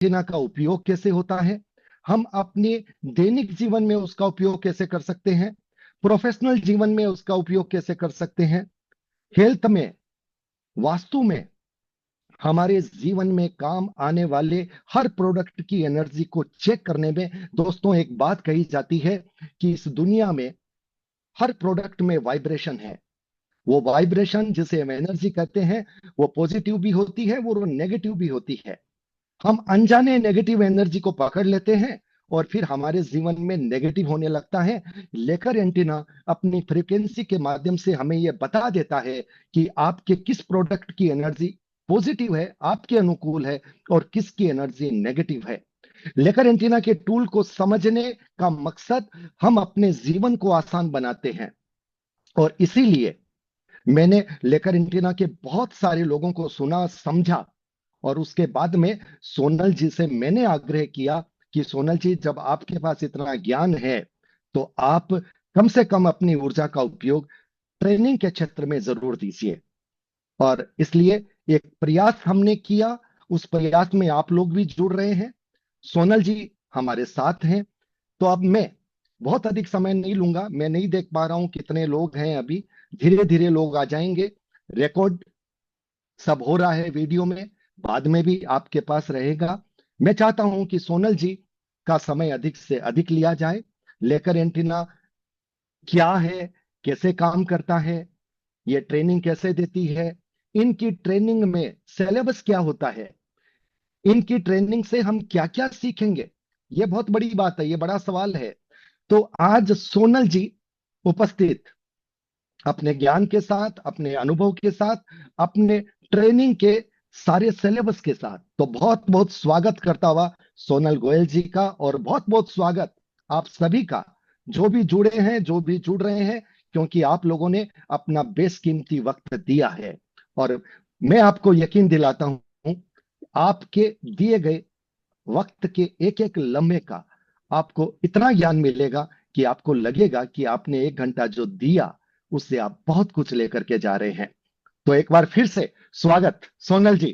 Antenna का उपयोग कैसे होता है, हम अपने दैनिक जीवन में उसका उपयोग कैसे कर सकते हैं, प्रोफेशनल जीवन में उसका उपयोग कैसे कर सकते हैं, हेल्थ में, वास्तु में, हमारे जीवन में काम आने वाले हर प्रोडक्ट की एनर्जी को चेक करने में। दोस्तों, एक बात कही जाती है कि इस दुनिया में हर प्रोडक्ट में वाइब्रेशन है। वो वाइब्रेशन जिसे हम एनर्जी कहते हैं, वो पॉजिटिव भी होती है, वो नेगेटिव भी होती है। हम अनजाने नेगेटिव एनर्जी को पकड़ लेते हैं और फिर हमारे जीवन में नेगेटिव होने लगता है। लेकर एंटीना अपनी फ्रीक्वेंसी के माध्यम से हमें यह बता देता है कि आपके किस प्रोडक्ट की एनर्जी पॉजिटिव है, आपके अनुकूल है, और किसकी एनर्जी नेगेटिव है। लेकर एंटीना के टूल को समझने का मकसद हम अपने जीवन को आसान बनाते हैं। और इसीलिए मैंने लेकर एंटीना के बहुत सारे लोगों को सुना, समझा, और उसके बाद में सोनल जी से मैंने आग्रह किया कि सोनल जी, जब आपके पास इतना ज्ञान है तो आप कम से कम अपनी ऊर्जा का उपयोग ट्रेनिंग के क्षेत्र में जरूर दीजिए। और इसलिए एक प्रयास हमने किया, उस प्रयास में आप लोग भी जुड़ रहे हैं, सोनल जी हमारे साथ हैं। तो अब मैं बहुत अधिक समय नहीं लूंगा, मैं नहीं देख पा रहा हूं कितने लोग हैं अभी, धीरे धीरे लोग आ जाएंगे। रिकॉर्ड सब हो रहा है वीडियो में, बाद में भी आपके पास रहेगा। मैं चाहता हूं कि सोनल जी का समय अधिक से अधिक लिया जाए। लेकर एंटीना क्या है, कैसे काम करता है, ये ट्रेनिंग कैसे देती है, इनकी ट्रेनिंग में सिलेबस क्या होता है, इनकी ट्रेनिंग से हम क्या क्या सीखेंगे, ये बहुत बड़ी बात है, ये बड़ा सवाल है। तो आज सोनल जी उपस्थित अपने ज्ञान के साथ, अपने अनुभव के साथ, अपने ट्रेनिंग के सारे सिलेबस के साथ, तो बहुत बहुत स्वागत करता हुआ सोनल गोयल जी का, और बहुत बहुत स्वागत आप सभी का, जो भी जुड़े हैं, जो भी जुड़ रहे हैं, क्योंकि आप लोगों ने अपना बेशकीमती वक्त दिया है। और मैं आपको यकीन दिलाता हूं, आपके दिए गए वक्त के एक एक लम्हे का आपको इतना ज्ञान मिलेगा कि आपको लगेगा कि आपने 1 घंटा जो दिया उससे आप बहुत कुछ लेकर के जा रहे हैं। तो एक बार फिर से स्वागत सोनल जी,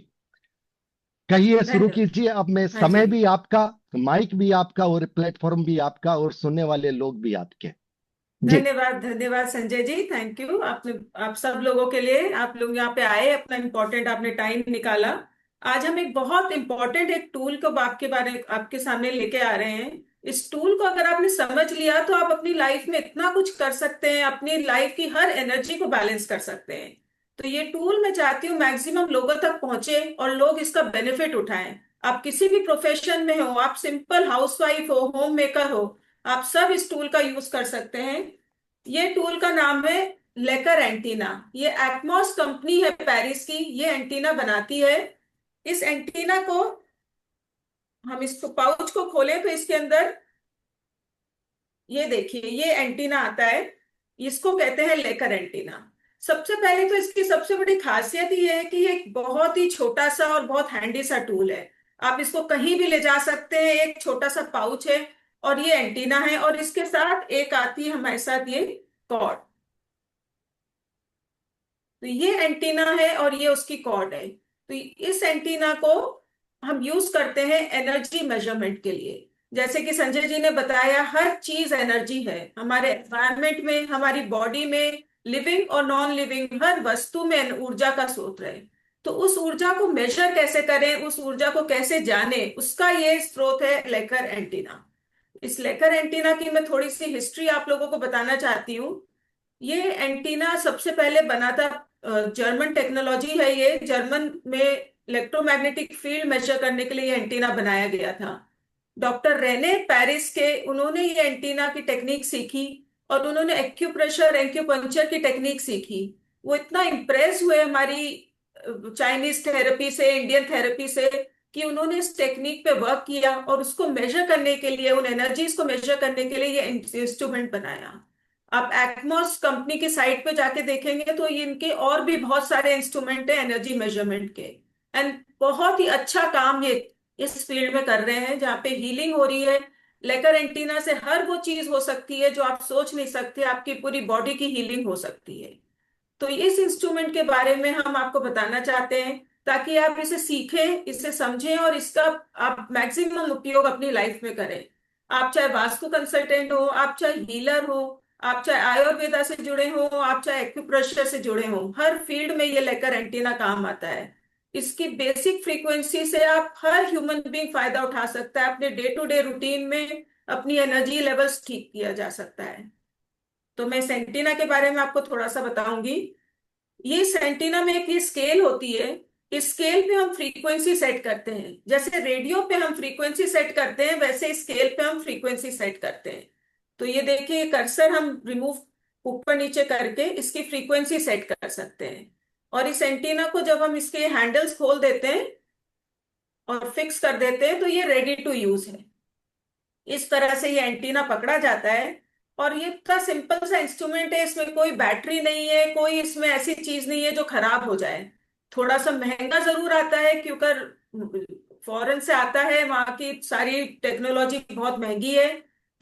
कहिए, शुरू धन्यवाद। कीजिए। अब मैं, हाँ जी। समय भी आपका, माइक भी आपका, और प्लेटफॉर्म भी आपका, और सुनने वाले लोग भी आपके। जी। धन्यवाद धन्यवाद संजय जी, थैंक यू। आपने, आप सब लोगों के लिए, आप लोग यहाँ पे आए, अपना इम्पोर्टेंट आपने टाइम निकाला। आज हम एक बहुत इम्पोर्टेंट एक टूल को आपके बारे आपके सामने लेके आ रहे हैं। इस टूल को अगर आपने समझ लिया तो आप अपनी लाइफ में इतना कुछ कर सकते हैं, अपनी लाइफ की हर एनर्जी को बैलेंस कर सकते हैं। तो ये टूल मैं चाहती हूँ मैक्सिमम लोगों तक पहुंचे और लोग इसका बेनिफिट उठाएं। आप किसी भी प्रोफेशन में हो, आप सिंपल हाउसवाइफ हो, होम मेकर हो, आप सब इस टूल का यूज कर सकते हैं। ये टूल का नाम है लेकर एंटीना। ये एटमॉस कंपनी है पेरिस की, ये एंटीना बनाती है। इस एंटीना को, हम इसको पाउच को खोलें तो इसके अंदर ये देखिए, ये एंटीना आता है। इसको कहते हैं लेकर एंटीना। सबसे पहले तो इसकी सबसे बड़ी खासियत ये है कि ये एक बहुत ही छोटा सा और बहुत हैंडी सा टूल है। आप इसको कहीं भी ले जा सकते हैं, एक छोटा सा पाउच है और ये एंटीना है, और इसके साथ एक आती है हमारे साथ ये कॉर्ड। तो ये एंटीना है और ये उसकी कॉर्ड है। तो इस एंटीना को हम यूज करते हैं एनर्जी मेजरमेंट के लिए। जैसे कि संजय जी ने बताया, हर चीज एनर्जी है, हमारे एनवायरमेंट में, हमारी बॉडी में, लिविंग और नॉन लिविंग हर वस्तु में ऊर्जा का स्रोत है। तो उस ऊर्जा को मेजर कैसे करें, उस ऊर्जा को कैसे जाने, उसका ये स्रोत है लेकर एंटीना। इस लेकर एंटीना की मैं थोड़ी सी हिस्ट्री आप लोगों को बताना चाहती हूँ। ये एंटीना सबसे पहले बना था, जर्मन टेक्नोलॉजी है ये, जर्मन में इलेक्ट्रोमैग्नेटिक फील्ड मेजर करने के लिए ये एंटीना बनाया गया था। डॉक्टर रेने पेरिस के, उन्होंने ये एंटीना की टेक्निक सीखी और उन्होंने एक्यूप्रेशर एक्यूपंक्चर की टेक्निक सीखी। वो इतना इम्प्रेस हुए हमारी चाइनीज थेरेपी से, इंडियन थेरेपी से, कि उन्होंने इस टेक्निक पे वर्क किया और उसको मेजर करने के लिए, उन एनर्जीज को मेजर करने के लिए ये इंस्ट्रूमेंट बनाया। आप एटमॉस कंपनी की साइट पे जाके देखेंगे तो ये इनके और भी बहुत सारे इंस्ट्रूमेंट है एनर्जी मेजरमेंट के। एंड बहुत ही अच्छा काम ये इस फील्ड में कर रहे हैं, जहाँ पे हीलिंग हो रही है। लेकर एंटीना से हर वो चीज हो सकती है जो आप सोच नहीं सकते, आपकी पूरी बॉडी की हीलिंग हो सकती है। तो इस इंस्ट्रूमेंट के बारे में हम आपको बताना चाहते हैं। ताकि आप इसे सीखें, इसे समझें और इसका आप मैक्सिमम उपयोग अपनी लाइफ में करें। आप चाहे वास्तु कंसल्टेंट हो, आप चाहे हीलर हो, आप चाहे आयुर्वेदा से जुड़े हो, आप चाहे एक्यूप्रेशर से जुड़े हो, हर फील्ड में ये लेकर एंटीना काम आता है। इसकी बेसिक फ्रीक्वेंसी से आप हर ह्यूमन बीइंग फायदा उठा सकता है। अपने डे टू डे रूटीन में अपनी एनर्जी लेवल्स ठीक किया जा सकता है। तो मैं सेंटीना के बारे में आपको थोड़ा सा बताऊंगी। ये सेंटीना में एक ये स्केल होती है। इस स्केल पे हम फ्रीक्वेंसी सेट करते हैं। जैसे रेडियो पे हम फ्रीक्वेंसी सेट करते हैं, वैसे स्केल पे हम फ्रीक्वेंसी सेट करते हैं। तो ये देखिए, कर्सर हम रिमूव ऊपर नीचे करके इसकी फ्रीक्वेंसी सेट कर सकते हैं। और इस एंटीना को जब हम इसके हैंडल्स खोल देते हैं और फिक्स कर देते हैं तो ये रेडी टू यूज है। इस तरह से ये एंटीना पकड़ा जाता है। और ये इतना सिंपल सा इंस्ट्रूमेंट है, इसमें कोई बैटरी नहीं है, कोई इसमें ऐसी चीज नहीं है जो खराब हो जाए। थोड़ा सा महंगा जरूर आता है क्योंकि फॉरेन से आता है, वहां की सारी टेक्नोलॉजी बहुत महंगी है।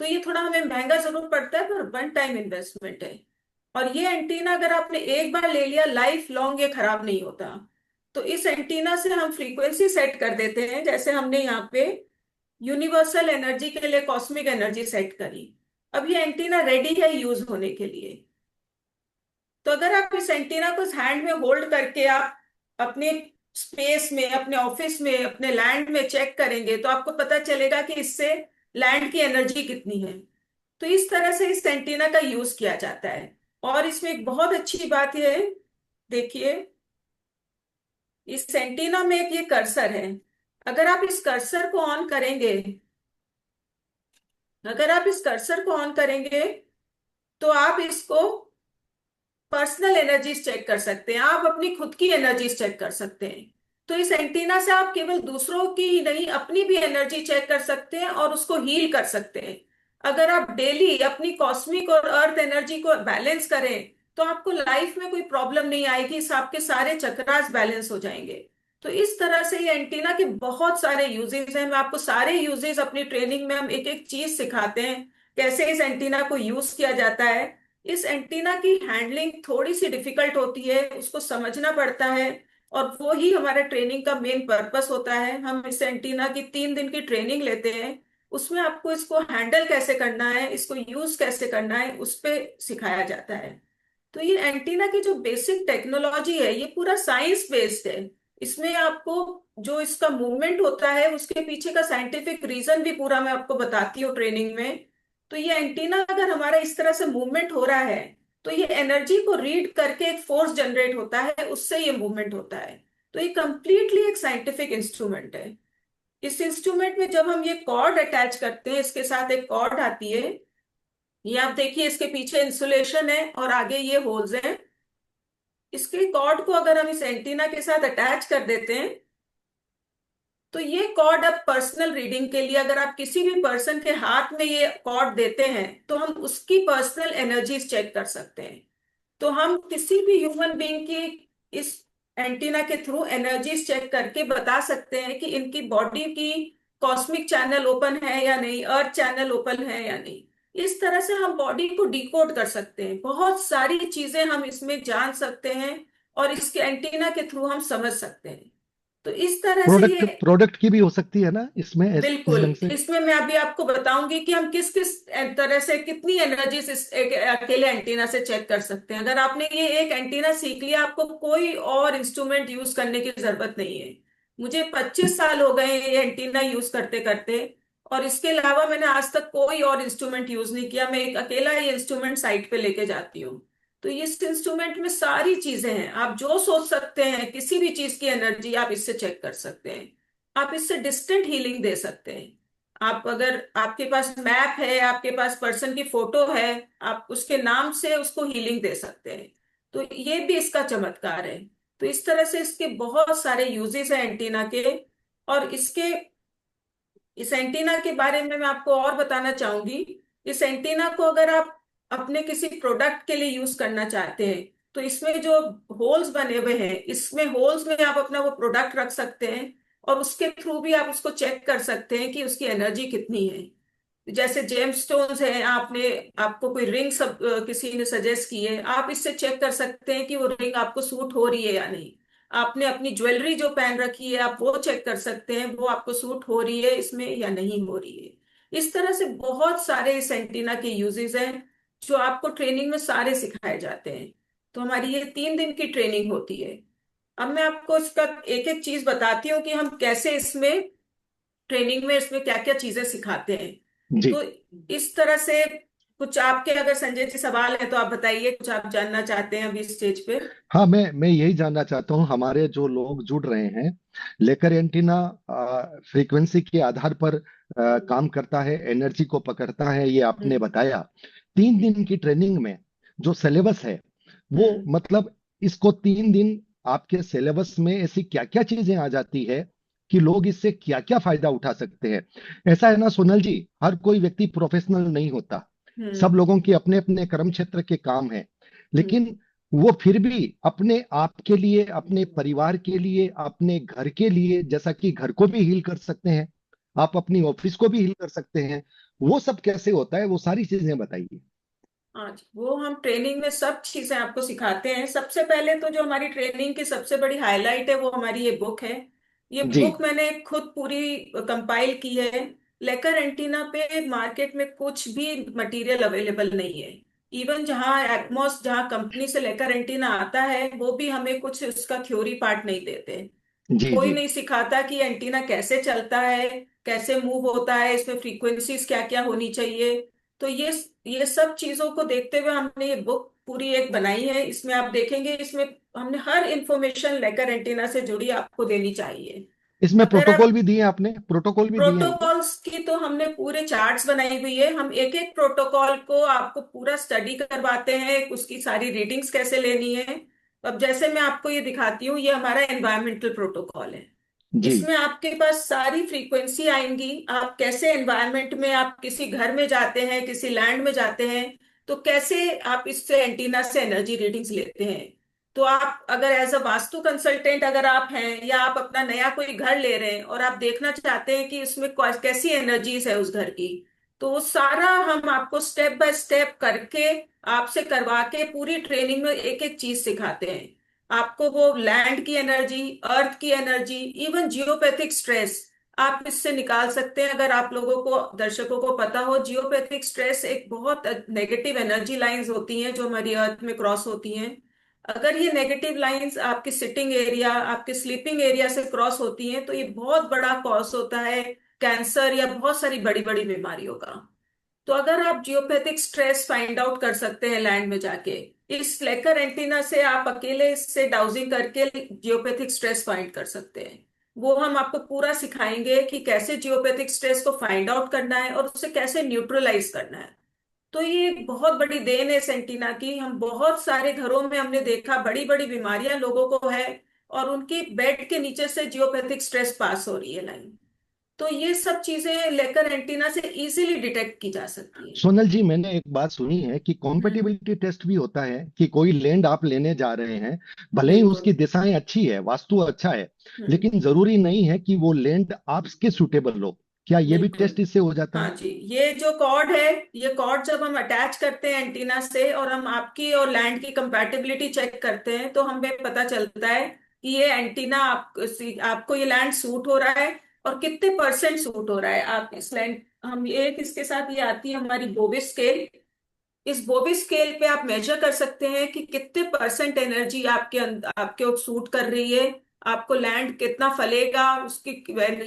तो ये थोड़ा हमें महंगा जरूर पड़ता है, पर वन टाइम इन्वेस्टमेंट है। और ये एंटीना अगर आपने एक बार ले लिया, लाइफ लॉन्ग ये खराब नहीं होता। तो इस एंटीना से हम फ्रीक्वेंसी सेट कर देते हैं। जैसे हमने यहाँ पे यूनिवर्सल एनर्जी के लिए कॉस्मिक एनर्जी सेट करी। अब ये एंटीना रेडी है यूज होने के लिए। तो अगर आप इस एंटीना को हैंड में होल्ड करके आप अपने स्पेस में, अपने ऑफिस में, अपने लैंड में चेक करेंगे तो आपको पता चलेगा कि इससे लैंड की एनर्जी कितनी है। तो इस तरह से इस एंटीना का यूज किया जाता है। और इसमें एक बहुत अच्छी बात यह है, देखिए इस एंटीना में एक ये कर्सर है। अगर आप इस कर्सर को ऑन करेंगे, अगर आप इस कर्सर को ऑन करेंगे तो आप इसको पर्सनल एनर्जीज चेक कर सकते हैं, आप अपनी खुद की एनर्जीज चेक कर सकते हैं। तो इस एंटीना से आप केवल दूसरों की ही नहीं, अपनी भी एनर्जी चेक कर सकते हैं और उसको हील कर सकते हैं। अगर आप डेली अपनी कॉस्मिक और अर्थ एनर्जी को बैलेंस करें तो आपको लाइफ में कोई प्रॉब्लम नहीं आएगी, इस आपके सारे चक्रास बैलेंस हो जाएंगे। तो इस तरह से ये एंटीना के बहुत सारे यूजेस हैं। मैं आपको सारे यूजेस अपनी ट्रेनिंग में हम एक एक चीज सिखाते हैं, कैसे इस एंटीना को यूज किया जाता है। इस एंटीना की हैंडलिंग थोड़ी सी डिफिकल्ट होती है, उसको समझना पड़ता है। और वो ही हमारा ट्रेनिंग का मेन पर्पस होता है। हम इस एंटीना की 3 दिन की ट्रेनिंग लेते हैं। उसमें आपको इसको हैंडल कैसे करना है, इसको यूज कैसे करना है, उस पे सिखाया जाता है। तो ये एंटीना की जो बेसिक टेक्नोलॉजी है ये पूरा साइंस बेस्ड है। इसमें आपको जो इसका मूवमेंट होता है उसके पीछे का साइंटिफिक रीजन भी पूरा मैं आपको बताती हूँ ट्रेनिंग में। तो ये एंटीना अगर हमारा इस तरह से मूवमेंट हो रहा है तो ये एनर्जी को रीड करके एक फोर्स जनरेट होता है, उससे ये मूवमेंट होता है। तो ये कंप्लीटली एक साइंटिफिक इंस्ट्रूमेंट है। इस इंस्ट्रूमेंट में जब हम ये कॉर्ड अटैच करते हैं, इसके साथ एक कॉर्ड आती है। ये आप देखिए, इसके पीछे इंसुलेशन है और आगे ये होल्स हैं। इसके कॉर्ड को अगर हम इस एंटीना के साथ अटैच कर देते हैं तो ये कॉर्ड अब पर्सनल रीडिंग के लिए, अगर आप किसी भी पर्सन के हाथ में ये कॉर्ड देते हैं तो हम उसकी पर्सनल एनर्जीज चेक कर सकते हैं। तो हम किसी भी ह्यूमन बीइंग की इस एंटीना के थ्रू एनर्जीज चेक करके बता सकते हैं कि इनकी बॉडी की कॉस्मिक चैनल ओपन है या नहीं, अर्थ चैनल ओपन है या नहीं। इस तरह से हम बॉडी को डिकोड कर सकते हैं, बहुत सारी चीजें हम इसमें जान सकते हैं और इसके एंटीना के थ्रू हम समझ सकते हैं। तो इस तरह से प्रोडक्ट ये प्रोडक्ट की भी हो सकती है ना इसमें, इस बिल्कुल, ढंग से। इसमें मैं अभी आपको बताऊंगी कि हम किस किस तरह से कितनी एनर्जी इस एक अकेले एंटीना से चेक कर सकते हैं। अगर आपने ये एक एंटीना सीख लिया, आपको कोई और इंस्ट्रूमेंट यूज करने की जरूरत नहीं है। मुझे 25 साल हो गए ये एंटीना यूज करते करते, और इसके अलावा मैंने आज तक कोई और इंस्ट्रूमेंट यूज नहीं किया। मैं एक अकेला ये इंस्ट्रूमेंट साइट पे लेके जाती हूँ। तो इस इंस्ट्रूमेंट में सारी चीजें हैं, आप जो सोच सकते हैं किसी भी चीज की एनर्जी आप इससे चेक कर सकते हैं। आप इससे डिस्टेंट हीलिंग दे सकते हैं। आप अगर आपके पास मैप है, आपके पास पर्सन की फोटो है, आप उसके नाम से उसको हीलिंग दे सकते हैं। तो ये भी इसका चमत्कार है। तो इस तरह से इसके बहुत सारे यूजेस हैं एंटीना के। और इस एंटीना के बारे में मैं आपको और बताना चाहूंगी। इस एंटीना को अगर आप अपने किसी प्रोडक्ट के लिए यूज करना चाहते हैं तो इसमें जो होल्स बने हुए हैं, इसमें होल्स में आप अपना वो प्रोडक्ट रख सकते हैं और उसके थ्रू भी आप उसको चेक कर सकते हैं कि उसकी एनर्जी कितनी है। जैसे जेम स्टोन्स है, आपने आपको कोई रिंग किसी ने सजेस्ट की है, आप इससे चेक कर सकते हैं कि वो रिंग आपको सूट हो रही है या नहीं। आपने अपनी ज्वेलरी जो पहन रखी है आप वो चेक कर सकते हैं, वो आपको सूट हो रही है इसमें या नहीं हो रही है। इस तरह से बहुत सारे इस एंटीना के यूजेस हैं जो आपको ट्रेनिंग में सारे सिखाए जाते हैं। तो हमारी ये 3 दिन की ट्रेनिंग होती है। अब मैं आपको इसका एक एक चीज बताती हूँ कि हम कैसे इसमें ट्रेनिंग में इसमें क्या क्या चीजें सिखाते हैं। जी। तो इस तरह से कुछ आपके अगर संजय जी सवाल है तो आप बताइए, कुछ आप जानना चाहते हैं अभी इस स्टेज पे। हाँ, मैं यही जानना चाहता हूँ, हमारे जो लोग जुड़ रहे हैं, लेकर एंटीना फ्रीक्वेंसी के आधार पर काम करता है, एनर्जी को पकड़ता है, ये आपने हम्म। बताया। 3 दिन की ट्रेनिंग में जो सिलेबस है, वो हम्म। मतलब इसको 3 दिन आपके सिलेबस में ऐसी क्या क्या चीजें आ जाती है कि लोग इससे क्या क्या फायदा उठा सकते हैं? ऐसा है ना सोनल जी, हर कोई व्यक्ति प्रोफेशनल नहीं होता। सब हम्म। लोगों के अपने अपने कर्म क्षेत्र के काम हैं, हम्म। लेकिन वो फिर भी अपने आप के लिए, अपने परिवार के लिए, अपने घर के लिए, जैसा कि घर को भी हील कर सकते हैं, आप अपनी ऑफिस को भी हील कर सकते हैं, वो सब कैसे होता है, वो सारी चीजें बताइए। हाँ जी, वो हम ट्रेनिंग में सब चीजें आपको सिखाते हैं। सबसे पहले तो जो हमारी ट्रेनिंग की सबसे बड़ी हाईलाइट है वो हमारी ये बुक है। ये जी। बुक मैंने खुद पूरी कंपाइल की है। लेकर एंटीना पे मार्केट में कुछ भी मटेरियल अवेलेबल नहीं है। इवन जहाँ एटमॉस, जहाँ कंपनी से लेकर एंटीना आता है, वो भी हमें कुछ उसका थ्योरी पार्ट नहीं देते। जी। कोई जी। नहीं सिखाता कि एंटीना कैसे चलता है, कैसे मूव होता है, इसमें फ्रीक्वेंसीज क्या क्या होनी चाहिए। तो ये सब चीजों को देखते हुए हमने ये बुक पूरी एक बनाई है। इसमें आप देखेंगे, इसमें हमने हर इंफॉर्मेशन लेकर एंटीना से जुड़ी आपको देनी चाहिए। इसमें अगर प्रोटोकॉल आप भी दिए हैं आपने? प्रोटोकॉल भी दिए हैं क्या? प्रोटोकॉल्स की तो हमने पूरे चार्ट्स बनाई हुई है। हम एक एक प्रोटोकॉल को आपको पूरा स्टडी करवाते हैं, उसकी सारी रीडिंग्स कैसे लेनी है। अब जैसे मैं आपको ये दिखाती हूँ, ये हमारा एनवायरमेंटल प्रोटोकॉल है। जी। इसमें आपके पास सारी फ्रीक्वेंसी आएंगी। आप कैसे एनवायरनमेंट में, आप किसी घर में जाते हैं, किसी लैंड में जाते हैं, तो कैसे आप इससे एंटीना से एनर्जी रीडिंग्स लेते हैं। तो आप अगर एज अ वास्तु कंसल्टेंट अगर आप हैं, या आप अपना नया कोई घर ले रहे हैं और आप देखना चाहते हैं कि इसमें कैसी एनर्जीज है उस घर की, तो वो सारा हम आपको स्टेप बाय स्टेप करके, आपसे करवा के पूरी ट्रेनिंग में एक एक चीज सिखाते हैं। आपको वो लैंड की एनर्जी, अर्थ की एनर्जी, इवन जियोपैथिक स्ट्रेस आप इससे निकाल सकते हैं। अगर आप लोगों को, दर्शकों को पता हो, जियोपैथिक स्ट्रेस एक बहुत नेगेटिव एनर्जी लाइंस होती हैं जो हमारी अर्थ में क्रॉस होती हैं। अगर ये नेगेटिव लाइंस आपके सिटिंग एरिया, आपके स्लीपिंग एरिया से क्रॉस होती हैं, तो ये बहुत बड़ा कॉज होता है कैंसर या बहुत सारी बड़ी बड़ी बीमारियों का। तो अगर आप जियोपैथिक स्ट्रेस फाइंड आउट कर सकते हैं लैंड में जाके, इस लेकर एंटीना से आप अकेले इससे डाउजिंग करके जियोपैथिक स्ट्रेस फाइंड कर सकते हैं। वो हम आपको पूरा सिखाएंगे कि कैसे जियोपैथिक स्ट्रेस को फाइंड आउट करना है और उसे कैसे न्यूट्रलाइज करना है। तो ये एक बहुत बड़ी देन है सेंटीना की। हम बहुत सारे घरों में हमने देखा बड़ी बड़ी बीमारियां लोगों को है, और उनकी बेड के नीचे से जियोपैथिक स्ट्रेस पास हो रही है लाइन। तो ये सब चीजें लेकर एंटीना से इजीली डिटेक्ट की जा सकती है। सोनल जी, मैंने एक बात सुनी है कि हम्म। कॉम्पेटिबिलिटी टेस्ट भी होता है, कि कोई लैंड आप लेने जा रहे हैं, भले ही बिल्कुल। उसकी दिशाएं अच्छी है, वास्तु अच्छा है, हम्म। लेकिन जरूरी नहीं है कि वो लैंड आपके सूटेबल हो। क्या ये भी बिल्कुल। टेस्ट इससे हो जाता हाँ है? जी, ये जो कॉर्ड है, ये कॉर्ड जब हम अटैच करते हैं एंटीना से और हम आपकी और लैंड की कंपैटिबिलिटी चेक करते हैं, तो हमें पता चलता है कि ये एंटीना आपको ये लैंड सूट हो रहा है और कितने परसेंट सूट हो रहा है। आप इस लैंड, हम ये इसके साथ ये आती है हमारी बोबे स्केल। इस बोबी स्केल पे आप मेजर कर सकते हैं कि कितने परसेंट एनर्जी आपके सूट कर रही है। आपको लैंड कितना फलेगा उसकी,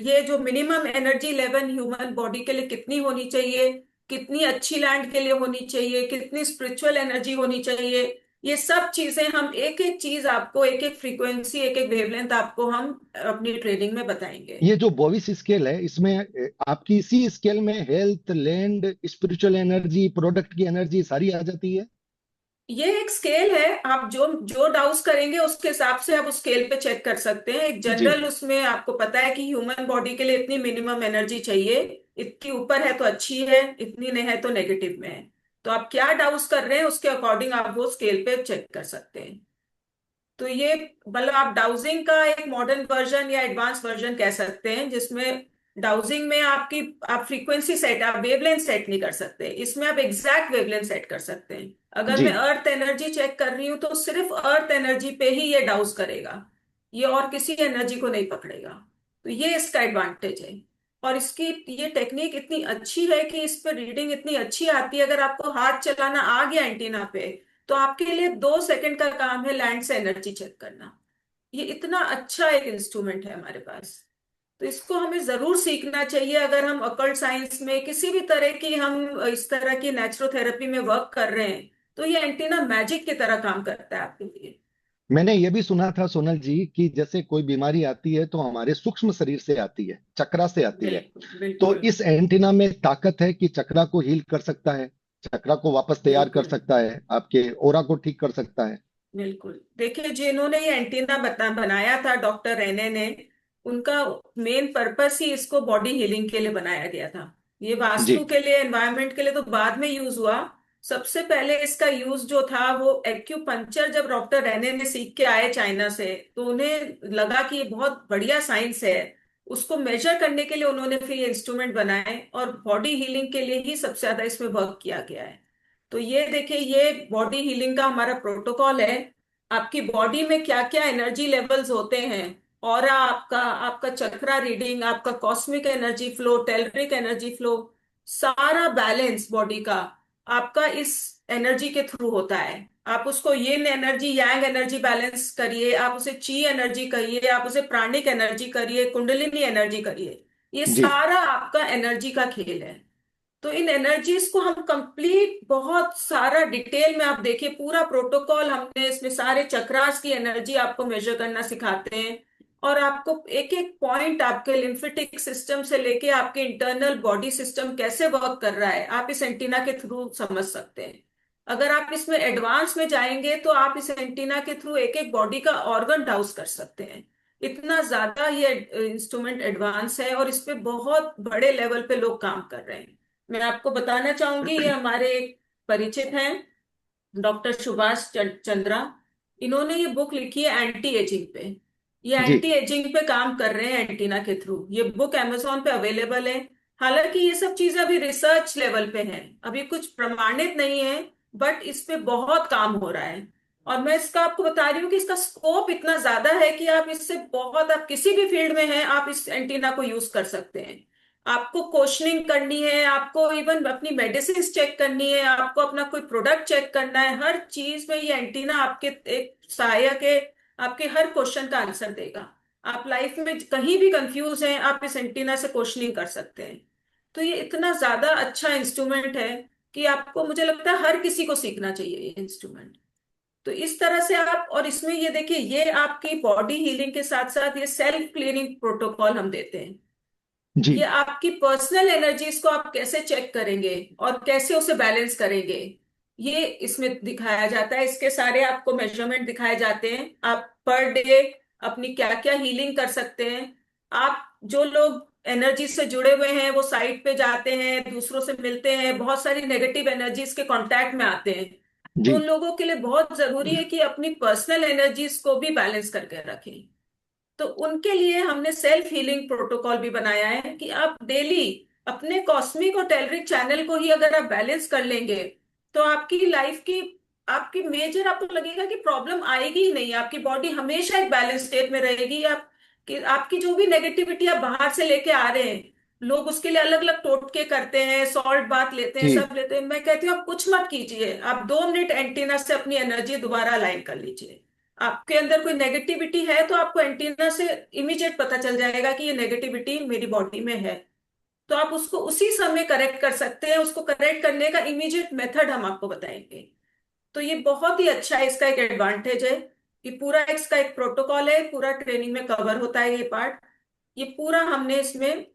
ये जो minimum energy level human body के लिए कितनी होनी चाहिए, कितनी अच्छी लैंड के लिए होनी चाहिए, कितनी स्पिरिचुअल एनर्जी होनी चाहिए। ये सब चीजें हम एक एक चीज आपको, एक एक फ्रीक्वेंसी, एक एक वेवलेंथ आपको हम अपनी ट्रेनिंग में बताएंगे। ये जो बोविस स्केल है, इसमें आपकी इसी स्केल में health, land, spiritual energy, product की एनर्जी सारी आ जाती है? ये एक स्केल है। आप जो जो डाउस करेंगे उसके हिसाब से आप उस स्केल पे चेक कर सकते हैं। एक जी। जनरल उसमें आपको पता है कि ह्यूमन बॉडी के लिए इतनी मिनिमम एनर्जी चाहिए, इतनी ऊपर है तो अच्छी है, इतनी नहीं है तो नेगेटिव में है। तो आप क्या डाउस कर रहे हैं उसके अकॉर्डिंग आप वो स्केल पे चेक कर सकते हैं। तो ये, मतलब आप डाउजिंग का एक मॉडर्न वर्जन या एडवांस वर्जन कह सकते हैं, जिसमें डाउजिंग में आपकी, आप फ्रीक्वेंसी सेट, आप वेवलेंथ सेट नहीं कर सकते। इसमें आप एग्जैक्ट वेवलेंथ सेट कर सकते हैं। अगर जी। मैं अर्थ एनर्जी चेक कर रही हूँ तो सिर्फ अर्थ एनर्जी पे ही ये डाउज करेगा। ये और किसी एनर्जी को नहीं पकड़ेगा। तो ये इसका एडवांटेज है। और इसकी ये टेक्निक इतनी अच्छी है कि इस पे रीडिंग इतनी अच्छी आती है। अगर आपको हाथ चलाना आ गया एंटीना पे, तो आपके लिए 2 सेकंड का काम है लैंड से एनर्जी चेक करना। ये इतना अच्छा एक इंस्ट्रूमेंट है हमारे पास। तो इसको हमें जरूर सीखना चाहिए। अगर हम अकल्ट साइंस में किसी भी तरह की, हम इस तरह की नेचुरोथेरेपी में वर्क कर रहे हैं, तो ये एंटीना मैजिक की तरह काम करता है आपके लिए। मैंने ये भी सुना था सोनल जी कि जैसे कोई बीमारी आती है तो हमारे सूक्ष्म शरीर से आती है, चक्रा से आती है। बिल्कुल तो बिल्कुल। इस एंटीना में ताकत है कि चक्रा को हील कर सकता है, चक्रा को वापस तैयार कर बिल्कुल सकता है, आपके ओरा को ठीक कर सकता है। बिल्कुल। देखिए, जिन्होंने ये एंटीना बनाया था, डॉक्टर रेने ने, उनका मेन पर्पस ही इसको बॉडी हीलिंग के लिए बनाया गया था। ये जी। वास्तु के लिए, एनवायरनमेंट के लिए तो बाद में यूज हुआ। सबसे पहले इसका यूज जो था वो एक्यूपंक्चर, जब डॉक्टर रेने ने सीख के आए चाइना से, तो उन्हें लगा कि ये बहुत बढ़िया साइंस है। उसको मेजर करने के लिए उन्होंने फिर ये इंस्ट्रूमेंट बनाए, और बॉडी हीलिंग के लिए ही सबसे ज्यादा इसमें वर्क किया गया है। तो ये देखिए, ये बॉडी हीलिंग का हमारा प्रोटोकॉल है। आपकी बॉडी में क्या क्या एनर्जी लेवल्स होते हैं, ऑरा आपका, आपका चक्रा रीडिंग, आपका cosmic energy flow, telluric energy flow, सारा बैलेंस बॉडी का आपका इस एनर्जी के थ्रू होता है। आप उसको यिन एनर्जी यांग एनर्जी बैलेंस करिए, आप उसे ची एनर्जी करिए, आप उसे प्राणिक एनर्जी करिए, कुंडलिनी एनर्जी करिए, ये जी। सारा आपका एनर्जी का खेल है। तो इन एनर्जीज को हम कंप्लीट, बहुत सारा डिटेल में आप देखिए, पूरा प्रोटोकॉल हमने इसमें, सारे चक्रास की एनर्जी आपको मेजर करना सिखाते हैं। और आपको एक एक पॉइंट, आपके लिम्फेटिक सिस्टम से लेके आपके इंटरनल बॉडी सिस्टम कैसे वर्क कर रहा है, आप इस एंटीना के थ्रू समझ सकते हैं। अगर आप इसमें एडवांस में जाएंगे तो आप इस एंटीना के थ्रू एक एक बॉडी का ऑर्गन डाउस कर सकते हैं। इतना ज्यादा ये इंस्ट्रूमेंट एडवांस है, और इस पे बहुत बड़े लेवल पे लोग काम कर रहे हैं। मैं आपको बताना चाहूंगी, ये हमारे एक परिचित हैं, डॉक्टर सुभाष चंद्रा। इन्होंने ये बुक लिखी है एंटी एजिंग पे। ये जी। एंटी एजिंग पे काम कर रहे हैं एंटीना के थ्रू। ये बुक अमेजोन पे अवेलेबल है। हालांकि ये सब चीजें अभी रिसर्च लेवल पे हैं, अभी कुछ प्रमाणित नहीं है, बट इस पे बहुत काम हो रहा है। और मैं इसका आपको बता रही हूँ कि इसका स्कोप इतना ज्यादा है कि आप इससे बहुत, आप किसी भी फील्ड में हैं, आप इस एंटीना को यूज कर सकते हैं। आपको क्वेश्चनिंग करनी है, आपको इवन अपनी मेडिसिन चेक करनी है, आपको अपना कोई प्रोडक्ट चेक करना है, हर चीज में ये एंटीना आपके एक सहायक है। आपके हर क्वेश्चन का आंसर देगा। आप लाइफ में कहीं भी कंफ्यूज हैं, आप इस एंटीना से क्वेश्चनिंग कर सकते हैं। तो ये इतना ज्यादा अच्छा इंस्ट्रूमेंट है कि आपको, मुझे लगता है हर किसी को सीखना चाहिए ये इंस्ट्रूमेंट। तो इस तरह से आप, और इसमें ये देखिए, ये आपकी बॉडी हीलिंग के साथ साथ ये सेल्फ क्लीनिंग प्रोटोकॉल हम देते हैं। जी। ये आपकी पर्सनल एनर्जीज को आप कैसे चेक करेंगे और कैसे उसे बैलेंस करेंगे, ये इसमें दिखाया जाता है। इसके सारे आपको मेजरमेंट दिखाए जाते हैं। आप पर डे अपनी क्या क्या हीलिंग कर सकते हैं। आप, जो लोग एनर्जी से जुड़े हुए हैं, वो साइट पे जाते हैं, दूसरों से मिलते हैं, बहुत सारी नेगेटिव एनर्जीज के कांटेक्ट में आते हैं। तो जी। उन लोगों के लिए बहुत जरूरी है कि अपनी पर्सनल एनर्जीज को भी बैलेंस करके रखें। तो उनके लिए हमने सेल्फ हीलिंग प्रोटोकॉल भी बनाया है कि आप डेली अपने कॉस्मिक और टेलरिक चैनल को ही अगर आप बैलेंस कर लेंगे, तो आपकी लाइफ की, आपकी मेजर, आपको लगेगा कि प्रॉब्लम आएगी ही नहीं। आपकी बॉडी हमेशा एक बैलेंस स्टेट में रहेगी। आप कि आपकी जो भी नेगेटिविटी आप बाहर से लेके आ रहे हैं, लोग उसके लिए अलग अलग टोटके करते हैं, सॉल्ट बात लेते हैं, जी। सब लेते हैं। मैं कहती हूँ आप कुछ मत कीजिए, आप 2 मिनट एंटीना से अपनी एनर्जी दोबारा अलाइन कर लीजिए। आपके अंदर कोई नेगेटिविटी है तो आपको एंटीना से इमीडिएट पता चल जाएगा कि ये नेगेटिविटी मेरी बॉडी में है। तो आप उसको उसी समय करेक्ट कर सकते हैं। उसको करेक्ट करने का इमीडिएट मेथड हम आपको बताएंगे। तो ये बहुत ही अच्छा है, इसका एक एडवांटेज है कि पूरा इसका एक प्रोटोकॉल है, पूरा ट्रेनिंग में कवर होता है ये पार्ट। ये पूरा हमने इसमें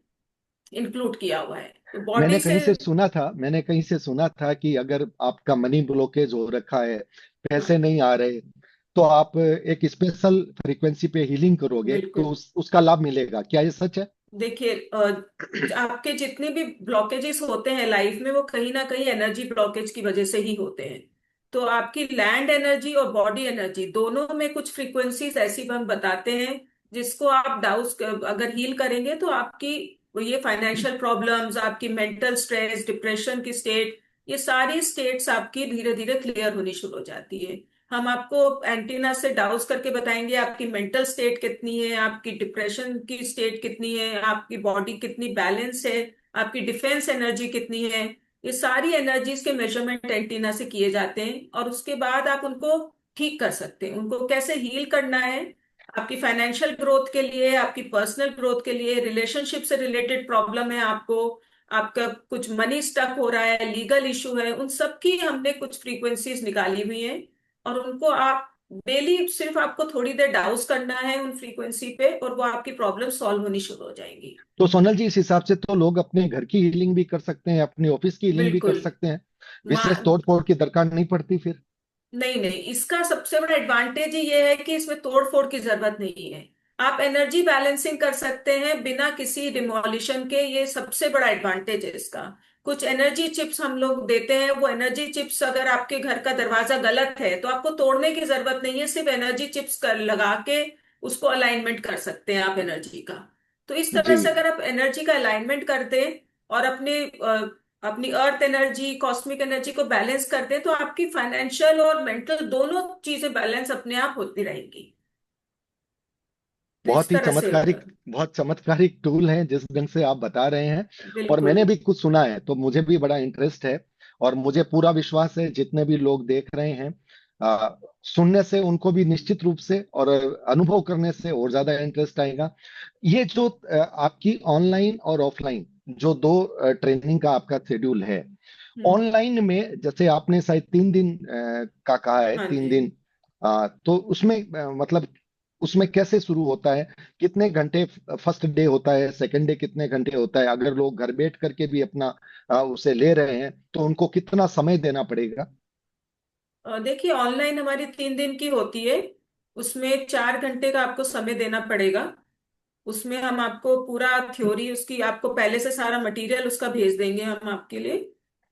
इंक्लूड किया हुआ है, तो मैंने बॉडी से। कहीं से सुना था, मैंने कहीं से सुना था कि अगर आपका मनी ब्लॉकेज हो रखा है, पैसे हाँ, नहीं आ रहे, तो आप एक स्पेशल फ्रीक्वेंसी पे हीलिंग करोगे तो बिल्कुल। उसका लाभ मिलेगा। क्या ये सच है? देखिए, आपके जितने भी ब्लॉकेजेस होते हैं लाइफ में, वो कहीं ना कहीं एनर्जी ब्लॉकेज की वजह से ही होते हैं। तो आपकी लैंड एनर्जी और बॉडी एनर्जी दोनों में कुछ फ्रीक्वेंसीज ऐसी हम बताते हैं, जिसको आप डाउस अगर हील करेंगे, तो आपकी ये फाइनेंशियल प्रॉब्लम्स, आपकी मेंटल स्ट्रेस, डिप्रेशन की स्टेट, ये सारी स्टेट्स आपकी धीरे धीरे क्लियर होनी शुरू हो जाती है। हम आपको एंटीना से डाउस करके बताएंगे आपकी मेंटल स्टेट कितनी है, आपकी डिप्रेशन की स्टेट कितनी है, आपकी बॉडी कितनी बैलेंस है, आपकी डिफेंस एनर्जी कितनी है। ये सारी एनर्जीज के मेजरमेंट एंटीना से किए जाते हैं, और उसके बाद आप उनको ठीक कर सकते हैं, उनको कैसे हील करना है। आपकी फाइनेंशियल ग्रोथ के लिए, आपकी पर्सनल ग्रोथ के लिए, रिलेशनशिप से रिलेटेड प्रॉब्लम है आपको, आपका कुछ मनी स्टक हो रहा है, लीगल इशू है, उन सब की हमने कुछ फ्रीक्वेंसीज निकाली हुई हैं। और उनको आप डेली सिर्फ आपको थोड़ी देर डाउस करना है उन फ्रीक्वेंसी पे, और वो आपकी प्रॉब्लम सॉल्व होनी शुरू हो जाएंगी। तो सोनल जी, इस हिसाब से तो लोग अपने घर की हीलिंग भी कर सकते हैं, अपने ऑफिस की हीलिंग भी कर बिल्कुल। सकते हैं। माँ, विशेष तोड़ फोड़ की दरकार नहीं पड़ती फिर। नहीं नहीं, इसका सबसे बड़ा एडवांटेज ही ये है कि इसमें तोड़ फोड़ की जरूरत नहीं है। आप एनर्जी बैलेंसिंग कर सकते हैं बिना किसी डिमोलिशन के, ये सबसे बड़ा एडवांटेज है इसका। कुछ एनर्जी चिप्स हम लोग देते हैं, वो एनर्जी चिप्स अगर आपके घर का दरवाजा गलत है तो आपको तोड़ने की जरूरत नहीं है, सिर्फ एनर्जी चिप्स कर लगा के उसको अलाइनमेंट कर सकते हैं आप एनर्जी का। तो इस तरह जी। से अगर आप एनर्जी का अलाइनमेंट कर दें और अपनी अर्थ एनर्जी, कॉस्मिक एनर्जी को बैलेंस कर दे, तो आपकी फाइनेंशियल और मेंटल दोनों चीजें बैलेंस अपने आप होती रहेंगी। तो इस बहुत ही तरह से होगा। चमत्कारिक, बहुत चमत्कारिक टूल है जिस ढंग से आप बता रहे हैं। और बिल्कुल। मैंने भी कुछ सुना है तो मुझे भी बड़ा इंटरेस्ट है। और मुझे पूरा विश्वास है जितने भी लोग देख रहे हैं, आ, सुनने से उनको भी निश्चित रूप से और अनुभव करने से और ज्यादा इंटरेस्ट आएगा। ये जो आपकी ऑनलाइन और ऑफलाइन जो दो ट्रेनिंग का आपका शेड्यूल है, हम्म। ऑनलाइन में जैसे आपने शायद 3 दिन का कहा है, हाँ तीन जी। दिन तो उसमें मतलब उसमें कैसे शुरू होता है, कितने घंटे फर्स्ट डे होता है, सेकंड डे कितने घंटे होता है, अगर लोग घर बैठ करके भी अपना उसे ले रहे हैं तो उनको कितना समय देना पड़ेगा? देखिए, ऑनलाइन हमारी 3 दिन की होती है। उसमें 4 घंटे का आपको समय देना पड़ेगा। उसमें हम आपको पूरा थ्योरी उसकी, आपको पहले से सारा मटेरियल उसका भेज देंगे हम आपके लिए।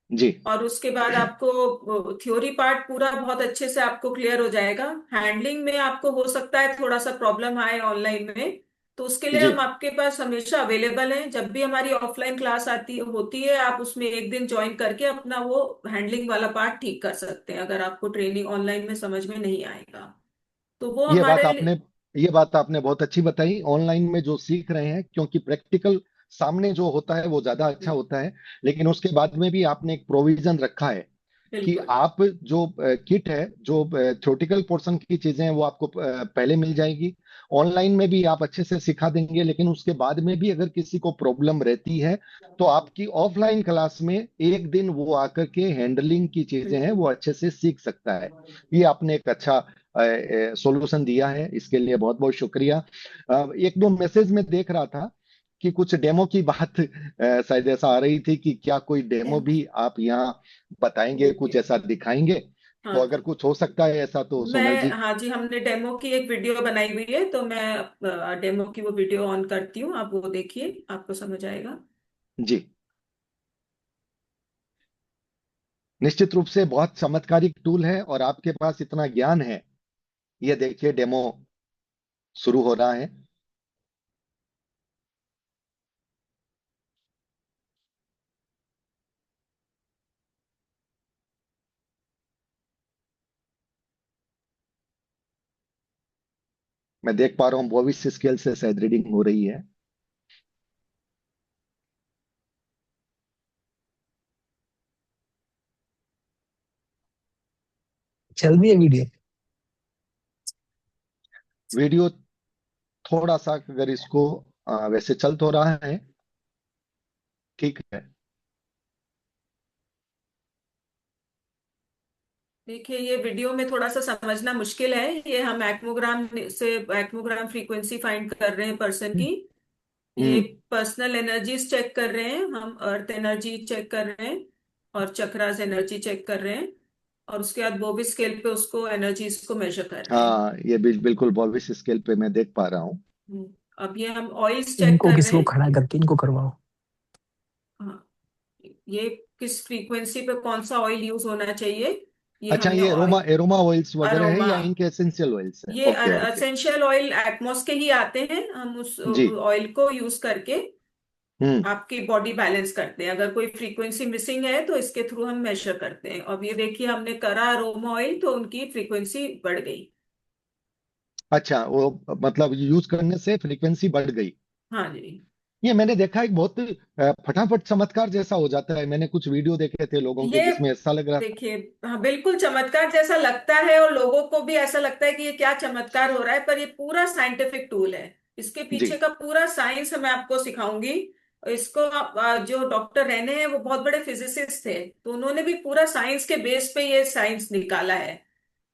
जी। और उसके बाद आपको थ्योरी पार्ट पूरा बहुत अच्छे से आपको क्लियर हो जाएगा। हैंडलिंग में आपको हो सकता है थोड़ा सा प्रॉब्लम आए ऑनलाइन में, तो उसके लिए जी। हम आपके पास हमेशा अवेलेबल हैं। जब भी हमारी ऑफलाइन क्लास आती होती है, आप उसमें एक दिन ज्वाइन करके अपना वो हैंडलिंग वाला पार्ट ठीक कर सकते हैं, अगर आपको ट्रेनिंग ऑनलाइन में समझ में नहीं आएगा तो वो ये बात हमारे आपने ये बात आपने बहुत अच्छी बताई। ऑनलाइन में जो सीख रहे हैं, क्योंकि प्रैक्टिकल सामने जो होता है वो ज्यादा अच्छा होता है, लेकिन उसके बाद में भी आपने एक प्रोविजन रखा है कि बिल्कुल। आप जो किट है, जो थ्योरेटिकल पोर्शन की चीजें हैं वो आपको पहले मिल जाएगी। ऑनलाइन में भी आप अच्छे से सिखा देंगे, लेकिन उसके बाद में भी अगर किसी को प्रॉब्लम रहती है तो आपकी ऑफलाइन क्लास में एक दिन वो आकर के हैंडलिंग की चीजें हैं बिल्कुल। वो अच्छे से सीख सकता है। ये आपने एक अच्छा सॉल्यूशन दिया है, इसके लिए बहुत बहुत शुक्रिया। एक दो मैसेज में देख रहा था कि कुछ डेमो की बात शायद ऐसा आ रही थी कि क्या कोई डेमो भी आप यहाँ बताएंगे, कुछ ओके। ऐसा दिखाएंगे? तो हाँ, अगर कुछ हो सकता है ऐसा तो सोनल मैं, जी। हाँ जी, हमने डेमो की एक वीडियो बनाई हुई है, तो मैं डेमो की वो वीडियो ऑन करती हूँ, आप वो देखिए, आपको समझ आएगा। जी। निश्चित रूप से बहुत चमत्कारिक टूल है और आपके पास इतना ज्ञान है। ये देखिए, डेमो शुरू हो रहा है। मैं देख पा रहा हूँ भविष्य स्केल से शायद रीडिंग हो रही है। चल रही है वीडियो। वीडियो थोड़ा सा अगर इसको वैसे चल तो रहा है, ठीक है। देखिए, ये वीडियो में थोड़ा सा समझना मुश्किल है। ये हम एक्मोग्राम फ्रीक्वेंसी फाइंड कर रहे हैं पर्सन की। ये हम्म। पर्सनल एनर्जीज चेक कर रहे हैं हम, अर्थ एनर्जी चेक कर रहे हैं, और चक्रास एनर्जी चेक कर रहे हैं, और उसके बाद बोबी स्केल पे उसको एनर्जीज को मेजर कर रहे हैं। हाँ, ये बिल्कुल भविष्य स्केल पे मैं देख पा रहा हूँ। अब ये हम ऑयल्स चेक इनको कर रहे किसी को हैं। खड़ा करके इनको करवाओ। हाँ, ये किस फ्रीक्वेंसी पे कौन सा ऑयल यूज होना चाहिए, ये अच्छा, हमने ये एरोमा ऑयल, एरोमा ऑयल्स वगैरह है अरोमा, या इनके एसेंशियल ऑयल्स है? ये okay, okay. Essential oil Atmos के ही आते हैं, हम उस जी। ऑयल को यूज करके आपकी बॉडी बैलेंस करते हैं। अगर कोई फ्रीक्वेंसी मिसिंग है तो इसके थ्रू हम मेजर करते हैं। अब ये देखिए हमने करा अरोमा ऑयल तो उनकी फ्रीक्वेंसी बढ़ गई। अच्छा, वो मतलब यूज करने से फ्रीक्वेंसी बढ़ गई। हाँ जी। ये मैंने देखा एक बहुत फटाफट चमत्कार जैसा हो जाता है। मैंने कुछ वीडियो देखे थे लोगों के ये जिसमें ऐसा लग रहा था। देखिए, हाँ बिल्कुल चमत्कार जैसा लगता है और लोगों को भी ऐसा लगता है कि ये क्या चमत्कार हो रहा है, पर ये पूरा साइंटिफिक टूल है। इसके जी पीछे का पूरा साइंस मैं आपको सिखाऊंगी। इसको जो डॉक्टर रहने हैं वो बहुत बड़े फिजिसिस्ट थे, तो उन्होंने भी पूरा साइंस के बेस पे ये साइंस निकाला है।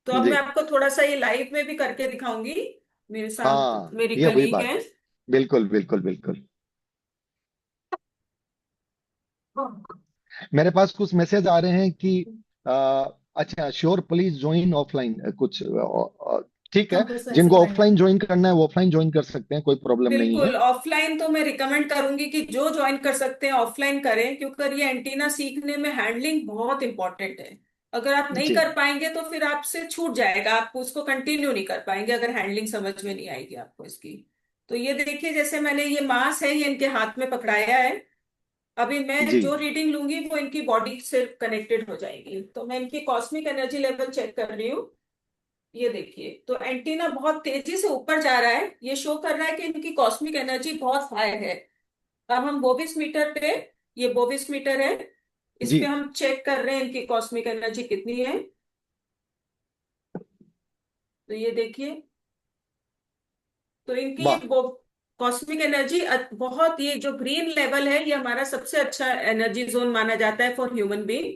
तो अब जी। मैं आपको थोड़ा सा ये लाइव में भी करके दिखाऊंगी। मेरे साथ हाँ, मेरी ये वही कलीग बात। है। बिल्कुल बिल्कुल बिल्कुल। मेरे पास कुछ मैसेज आ रहे हैं कि आ, अच्छा, श्योर प्लीज ज्वाइन ऑफलाइन कुछ ठीक है। हमको सर जिनको सिखाएंगे। ऑफलाइन ज्वाइन करना है वो ऑफलाइन ज्वाइन कर सकते हैं, कोई प्रॉब्लम नहीं है। बिल्कुल ऑफलाइन तो मैं रिकमेंड करूंगी कि जो ज्वाइन कर सकते हैं ऑफलाइन करें, क्योंकि ये एंटीना सीखने में हैंडलिंग बहुत इंपॉर्टेंट है। अगर आप नहीं जी कर पाएंगे तो फिर आपसे छूट जाएगा, आप उसको कंटिन्यू नहीं कर पाएंगे अगर हैंडलिंग समझ में नहीं आएगी आपको इसकी। तो ये देखिए, जैसे मैंने ये मास है ये इनके हाथ में पकड़ाया है। अभी मैं जी जो रीडिंग लूंगी वो इनकी बॉडी से कनेक्टेड हो जाएगी। तो मैं इनकी कॉस्मिक एनर्जी लेवल चेक कर रही हूँ। ये देखिए, तो एंटीना बहुत तेजी से ऊपर जा रहा है, ये शो कर रहा है कि इनकी कॉस्मिक एनर्जी बहुत हाई है। अब हम बोविस मीटर पे, ये बोविस मीटर है, इस जी। पे हम चेक कर रहे हैं इनकी कॉस्मिक एनर्जी कितनी है। तो ये देखिए, तो इनकी वाह। वो कॉस्मिक एनर्जी बहुत, ये जो ग्रीन लेवल है ये हमारा सबसे अच्छा एनर्जी जोन माना जाता है फॉर ह्यूमन बीइंग।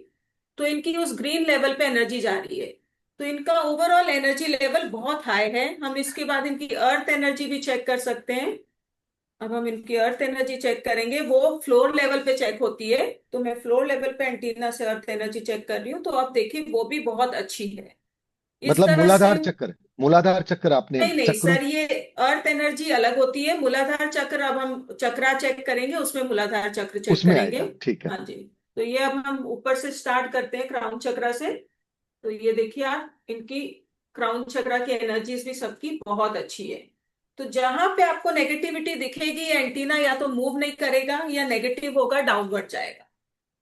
तो इनकी उस ग्रीन लेवल पे एनर्जी जा रही है। तो इनका ओवरऑल एनर्जी लेवल बहुत हाई है। हम इसके बाद इनकी अर्थ एनर्जी भी चेक कर सकते हैं। अब हम इनकी अर्थ एनर्जी चेक करेंगे, वो फ्लोर लेवल पे चेक होती है। तो मैं फ्लोर लेवल पे एंटीना से अर्थ एनर्जी चेक कर रही हूँ, तो आप देखिए वो भी बहुत अच्छी है। इस मतलब तरह से। मूलाधार चक्कर, मूलाधार चक्कर आपने नहीं नहीं चक्रों। सर, ये अर्थ एनर्जी अलग होती है। मूलाधार चक्र अब हम चक्रा चेक करेंगे, उसमें मूलाधार चक्र चेक उसमें करेंगे। आएगा, ठीक है। हाँ जी। तो ये अब हम ऊपर से स्टार्ट करते हैं क्राउन चक्रा से। तो ये देखिए आप, इनकी क्राउन चक्रा की एनर्जीज भी सबकी बहुत अच्छी है। तो जहां पे आपको नेगेटिविटी दिखेगी, एंटीना या तो मूव नहीं करेगा या नेगेटिव होगा, डाउनवर्ड जाएगा।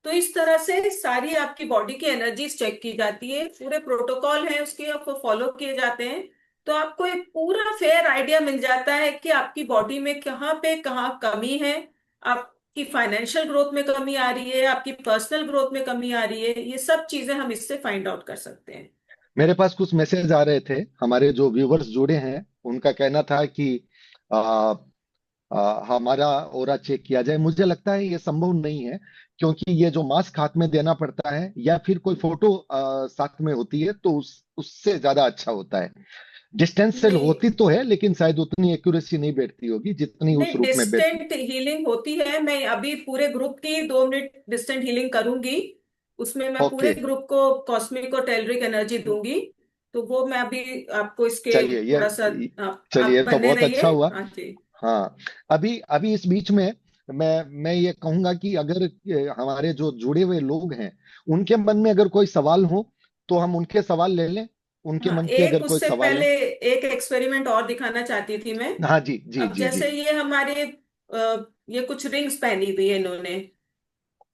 तो इस तरह से सारी आपकी बॉडी की एनर्जीज चेक की जाती है, पूरे प्रोटोकॉल है उसके, आपको फॉलो किए जाते हैं। तो आपको एक पूरा फेयर आइडिया मिल जाता है कि आपकी बॉडी में कहाँ पे कहाँ कमी है। आपकी फाइनेंशियल ग्रोथ में कमी आ रही है, आपकी पर्सनल ग्रोथ में कमी आ रही है, ये सब चीजें हम इससे फाइंड आउट कर सकते हैं। मेरे पास कुछ मैसेज आ रहे थे, हमारे जो व्यूवर्स जुड़े हैं उनका कहना था कि आ, हमारा ओरा चेक किया जाए। मुझे लगता है ये संभव नहीं है, क्योंकि ये जो मास्क हाथ में देना पड़ता है या फिर कोई फोटो साथ में होती है तो उससे ज्यादा अच्छा होता है। डिस्टेंस से नहीं होती तो है लेकिन शायद उतनी एक्यूरेसी नहीं बैठती होगी जितनी उस नहीं, रूप में बैठती। डिस्टेंट हीलिंग होती है। मैं अभी पूरे ग्रुप की 2 मिनट डिस्टेंट हीलिंग करूंगी। उसमें मैं पूरे ओके। ग्रुप को कॉस्मिक और टेलरिक एनर्जी दूंगी। तो वो मैं अभी आपको इसके चलिए ये थोड़ा सा, आप चलिए तो बने बहुत रहिए। अच्छा हुआ। हाँ जी। हाँ। अभी अभी इस बीच में मैं ये कहूंगा कि अगर हमारे जो जुड़े हुए लोग हैं उनके मन में अगर कोई सवाल हो तो हम उनके सवाल ले लें। उनके हाँ, मन की एक अगर कोई उससे सवाल पहले हो। एक एक्सपेरिमेंट और दिखाना चाहती थी मैं। हाँ जी जी अब जी जैसे जी। ये हमारे ये कुछ रिंग्स पहनी हुई है इन्होंने।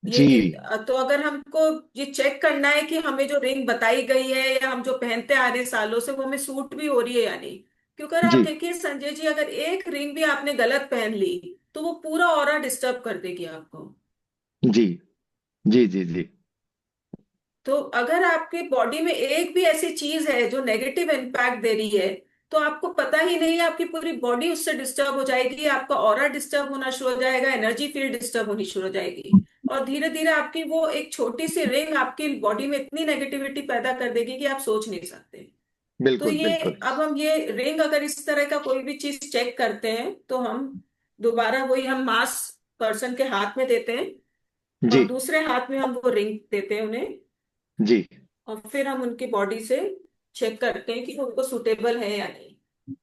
ये जी तो अगर हमको ये चेक करना है कि हमें जो रिंग बताई गई है या हम जो पहनते आ रहे हैं सालों से, वो हमें सूट भी हो रही है या नहीं। क्योंकि अगर आप जी देखिए संजय जी, अगर एक रिंग भी आपने गलत पहन ली तो वो पूरा ऑरा डिस्टर्ब कर देगी आपको। जी जी जी जी। तो अगर आपकी बॉडी में एक भी ऐसी चीज है जो नेगेटिव इम्पैक्ट दे रही है, तो आपको पता ही नहीं है, आपकी पूरी बॉडी उससे डिस्टर्ब हो जाएगी, आपका ऑरा डिस्टर्ब होना शुरू हो जाएगा, एनर्जी फील्ड डिस्टर्ब होनी शुरू हो जाएगी। और धीरे धीरे आपकी वो एक छोटी सी रिंग आपकी बॉडी में इतनी नेगेटिविटी पैदा कर देगी कि आप सोच नहीं सकते। तो बिल्कुल ये बिल्कुल। अब हम ये रिंग अगर इस तरह का कोई भी चीज चेक करते हैं तो हम दोबारा वही हम मास पर्सन के हाथ में देते हैं, जी और दूसरे हाथ में हम वो रिंग देते हैं उन्हें। जी। और फिर हम उनकी बॉडी से चेक करते हैं कि वो उनको सुटेबल है या नहीं।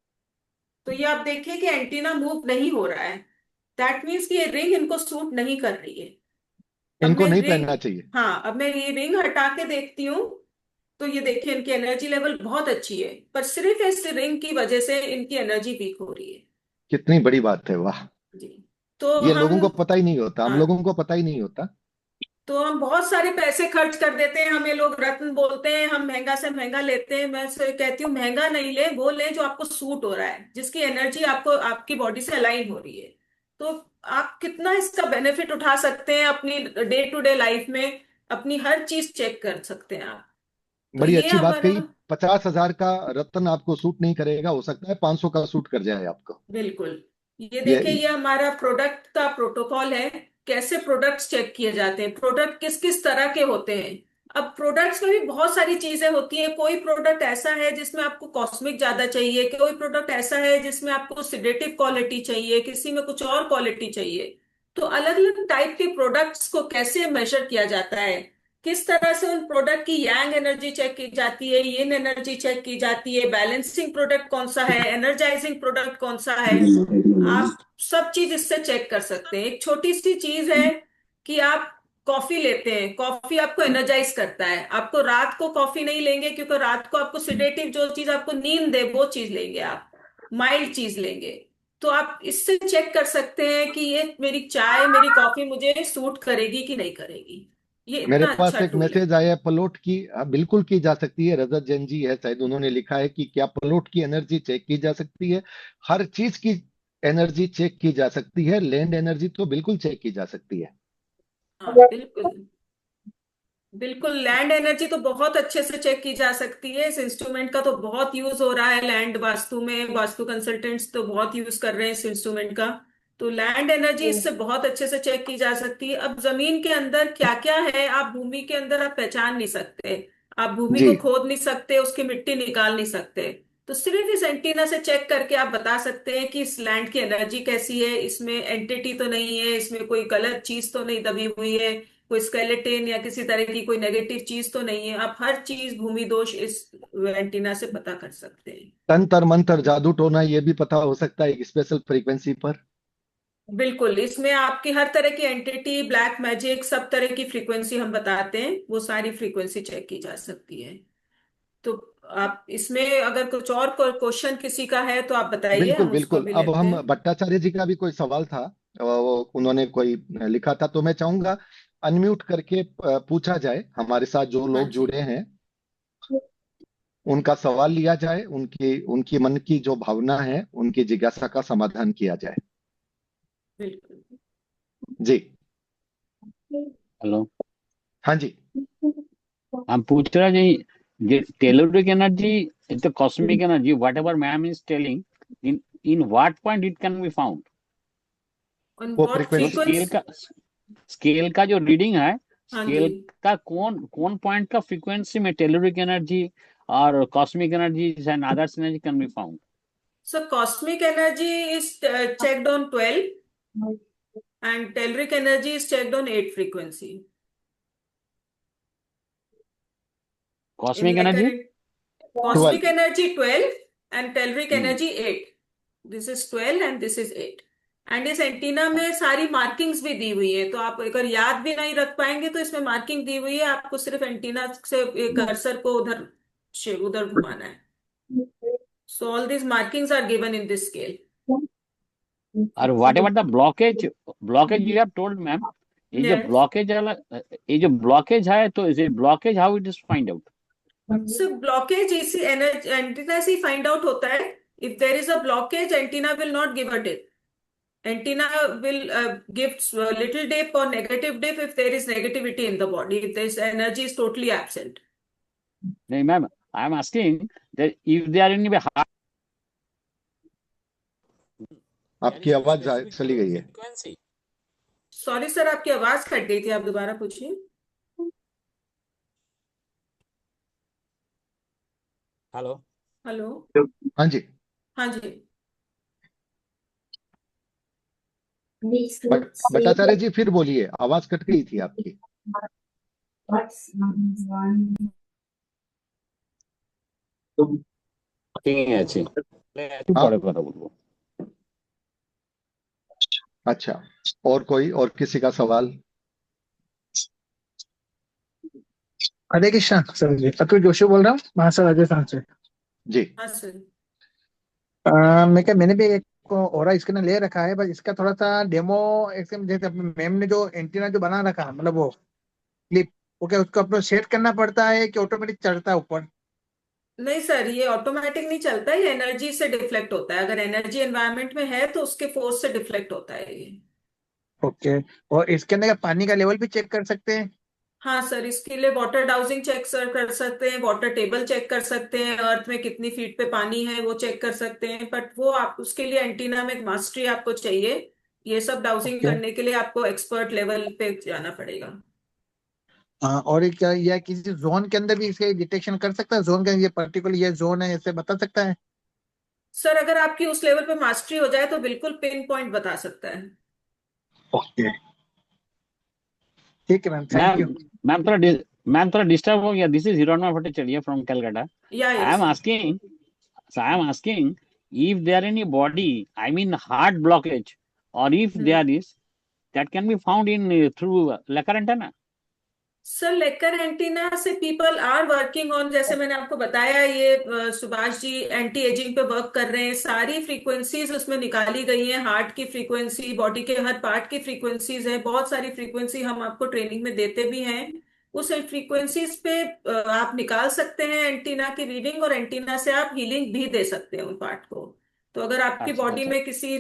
तो ये आप देखिए कि एंटीना मूव नहीं हो रहा है। दैट मीन्स कि ये रिंग इनको सूट नहीं कर रही है। अब इनको मैं नहीं रिंग, पहनना चाहिए। हाँ अब मैं ये रिंग हटा के देखती हूँ। तो ये देखिए इनकी एनर्जी लेवल बहुत अच्छी है, पर सिर्फ इस रिंग की वजह से इनकी एनर्जी वीक हो रही है। कितनी बड़ी बात है, वाह। जी। तो ये हम लोगों को पता ही नहीं होता, हम हाँ, लोगों को पता ही नहीं होता। तो हम बहुत सारे पैसे खर्च कर देते हैं, हमें लोग रत्न बोलते हैं, हम महंगा से महंगा लेते हैं। मैं से कहती हूँ महंगा नहीं ले, वो ले जो आपको सूट हो रहा है, जिसकी एनर्जी आपको आपकी बॉडी से अलाइन हो रही है। तो आप कितना इसका बेनिफिट उठा सकते हैं अपनी डे टू डे लाइफ में, अपनी हर चीज चेक कर सकते हैं आप। तो बड़ी ये अच्छी बात हमारा कही। 50,000 का रत्न आपको सूट नहीं करेगा, हो सकता है 500 का सूट कर जाए आपको। बिल्कुल। ये देखिए, ये ये हमारा प्रोडक्ट का प्रोटोकॉल है। कैसे प्रोडक्ट्स चेक किए जाते हैं, प्रोडक्ट किस किस तरह के होते हैं। अब प्रोडक्ट्स में भी बहुत सारी चीजें होती हैं। कोई प्रोडक्ट ऐसा है जिसमें आपको कॉस्मिक ज्यादा चाहिए, कोई प्रोडक्ट ऐसा है जिसमें आपको सिडेटिव क्वालिटी चाहिए, किसी में कुछ और क्वालिटी चाहिए। तो अलग अलग टाइप के प्रोडक्ट्स को कैसे मेजर किया जाता है, किस तरह से उन प्रोडक्ट की यांग एनर्जी चेक की जाती है, यिन एनर्जी चेक की जाती है, बैलेंसिंग प्रोडक्ट कौन सा है, एनर्जाइजिंग प्रोडक्ट कौन सा है, आप सब चीज इससे चेक कर सकते हैं। एक छोटी सी चीज है कि आप कॉफी लेते हैं, कॉफी आपको एनर्जाइज करता है, आपको रात को कॉफी नहीं लेंगे क्योंकि रात को आपको सिडेटिव जो चीज आपको नींद दे वो चीज लेंगे, आप माइल्ड चीज लेंगे। तो आप इससे चेक कर सकते हैं कि ये मेरी चाय, मेरी कॉफी मुझे सूट करेगी कि नहीं करेगी। ये मेरे इतना पास अच्छा एक टूल है। मैसेज आया है पलोट की। बिल्कुल की जा सकती है। रजत जैन जी है शायद, उन्होंने लिखा है कि क्या पलोट की एनर्जी चेक की जा सकती है? हर चीज की एनर्जी चेक की जा सकती है, लैंड एनर्जी तो बिल्कुल चेक की जा सकती है। हाँ बिल्कुल। बिल्कुल, लैंड एनर्जी तो बहुत अच्छे से चेक की जा सकती है। इस इंस्ट्रूमेंट का तो बहुत यूज हो रहा है लैंड वास्तु में, वास्तु कंसल्टेंट्स तो बहुत यूज कर रहे हैं इस इंस्ट्रूमेंट का। तो लैंड एनर्जी इससे बहुत अच्छे से चेक की जा सकती है। अब जमीन के अंदर क्या क्या है, आप भूमि के अंदर आप पहचान नहीं सकते, आप भूमि जी। को खोद नहीं सकते, उसकी मिट्टी निकाल नहीं सकते। तो सिर्फ इस एंटीना से चेक करके आप बता सकते हैं कि इस लैंड की एनर्जी कैसी है, इसमें एंटिटी तो नहीं है, इसमें कोई गलत चीज तो नहीं दबी हुई है, कोई स्केलेटन या किसी तरह की कोई नेगेटिव चीज तो नहीं है। आप हर चीज भूमि दोष इस एंटीना से पता कर सकते हैं। तंत्र मंत्र जादू टोना ये भी पता हो सकता है एक स्पेशल फ्रीक्वेंसी पर। बिल्कुल, इसमें आपकी हर तरह की एंटिटी, ब्लैक मैजिक, सब तरह की फ्रीक्वेंसी हम बताते हैं, वो सारी फ्रीक्वेंसी चेक की जा सकती है। तो आप इसमें अगर कुछ और क्वेश्चन किसी का है तो आप बताइए, बिल्कुल हम उसको बिल्कुल। भी अब लेते हम हैं। भट्टाचार्य जी का भी कोई सवाल था, वो उन्होंने कोई लिखा था, तो मैं चाहूंगा अनम्यूट करके पूछा जाए, हमारे साथ जो हाँ लोग जी। जुड़े हैं उनका सवाल लिया जाए, उनकी उनकी मन की जो भावना है, उनकी जिज्ञासा का समाधान किया जाए। बिल्कुल। जी। हेलो। हाँ जी। हम पूछ रहे हैं जी, telluric energy is the cosmic energy whatever ma'am is telling, in in what point it can be found? On वो व्हाट जो फ्रीक्वेंसी। Scale frequency? का स्केल का जो रीडिंग है, हाँ जी। स्केल का कौन कौन पॉइंट का फ्रीक्वेंसी में टेलरिक एनर्जी और cosmic energy and others energy can be found? So cosmic energy is checked on 12 and telluric energy is checked on 8 frequency. In cosmic like energy current cosmic 12। energy 12 and telluric hmm energy 8. This is 12 and this is 8. And इस antenna में सारी markings भी दी हुई है, तो आप अगर याद भी नहीं रख पाएंगे तो इसमें मार्किंग दी हुई है, आपको सिर्फ एंटीना से कर्सर को उधर उधर घुमाना है। So all this markings are given in this scale. और whatever the blockage blockage you have told ma'am, ये जो यस। ब्लॉकेज वाला, ये जो ब्लॉकेज है, तो is it blockage, how it is find out? So blockage इसी antenna से ही फाइंड आउट होता है। If there is a blockage, antenna will not give a dip. Antenna will give little dip or negative dip if there is negativity in the body, if this energy is totally absent. नहीं ma'am, I am asking that if they are in there आपकी is a आवाज specific चली गई है। frequency. Sorry sir, आपकी आवाज cut गई थी, आप दोबारा पूछिए। हेलो। हेलो। हाँ जी। हाँ जी। भट्टाचार्य जी फिर बोलिए, आवाज कट गई थी आपकी। ঠিক আছে, একটু हाँ। পরে কথা বলবো। अच्छा, और कोई और किसी का सवाल? हरे कृष्णा सर जी, अतुल जोशी बोल रहा हूँ महाराष्ट्र राजस्थान से। जी। हाँ सर। मैं क्या मैंने भी एक को ओरा स्कैनर ले रखा है, बस इसका थोड़ा सा डेमो एकदम जैसे मैम ने जो एंटीना जो बना रखा है, मतलब वो क्लिप, ओके, उसको अपने सेट करना पड़ता है कि ऑटोमेटिक चढ़ता है ऊपर? नहीं सर, ये ऑटोमेटिक नहीं चलता, ये एनर्जी से डिफ्लेक्ट होता है। अगर एनर्जी एनवायरनमेंट में है तो उसके फोर्स से डिफ्लेक्ट होता है ये। ओके। और इसके अंदर का पानी का लेवल भी चेक कर सकते हैं? हाँ सर, इसके लिए वाटर डाउसिंग चेक सर कर सकते हैं, वाटर टेबल चेक कर सकते हैं, अर्थ में कितनी फीट पे पानी है वो चेक कर सकते हैं। बट वो आप उसके लिए एंटीना में मास्टरी आपको चाहिए। ये सब डाउसिंग ओके। करने के लिए आपको एक्सपर्ट लेवल पे जाना पड़ेगा। हाँ, और एक क्या यह किसी जोन के अंदर भी इसके डिटेक्शन कर सकता है? जोन का ये पर्टिकुलर ये जोन है ऐसे बता सकता है? सर अगर आपकी उस लेवल पे मास्टरी हो जाए तो बिल्कुल पिन पॉइंट बता सकता है। ओके, ठीक है ma'am, thank ma'am you. Ma'am थोड़ा डिस्टर्ब हो गया। This is Hironma Bhattacharya from Calcutta. Yeah I am yes. Asking, so I am asking if there any body, I mean heart blockage, or if there is, that can be found in through Lacar antenna. Sir लेकर antenna से people are working on, जैसे मैंने आपको बताया, ये Subhash ji anti ageing पे work कर रहे हैं। सारी फ्रीक्वेंसीज उसमें निकाली गई हैं, हार्ट की फ्रीक्वेंसी, बॉडी के हर पार्ट की फ्रीक्वेंसीज है, बहुत सारी फ्रीक्वेंसी हम आपको ट्रेनिंग में देते भी हैं। उस फ्रीक्वेंसीज पे आप निकाल सकते हैं एंटीना की रीडिंग, और एंटीना से आप हीलिंग भी दे सकते हैं उन पार्ट को। तो अगर आपकी अच्छा बॉडी अच्छा। में किसी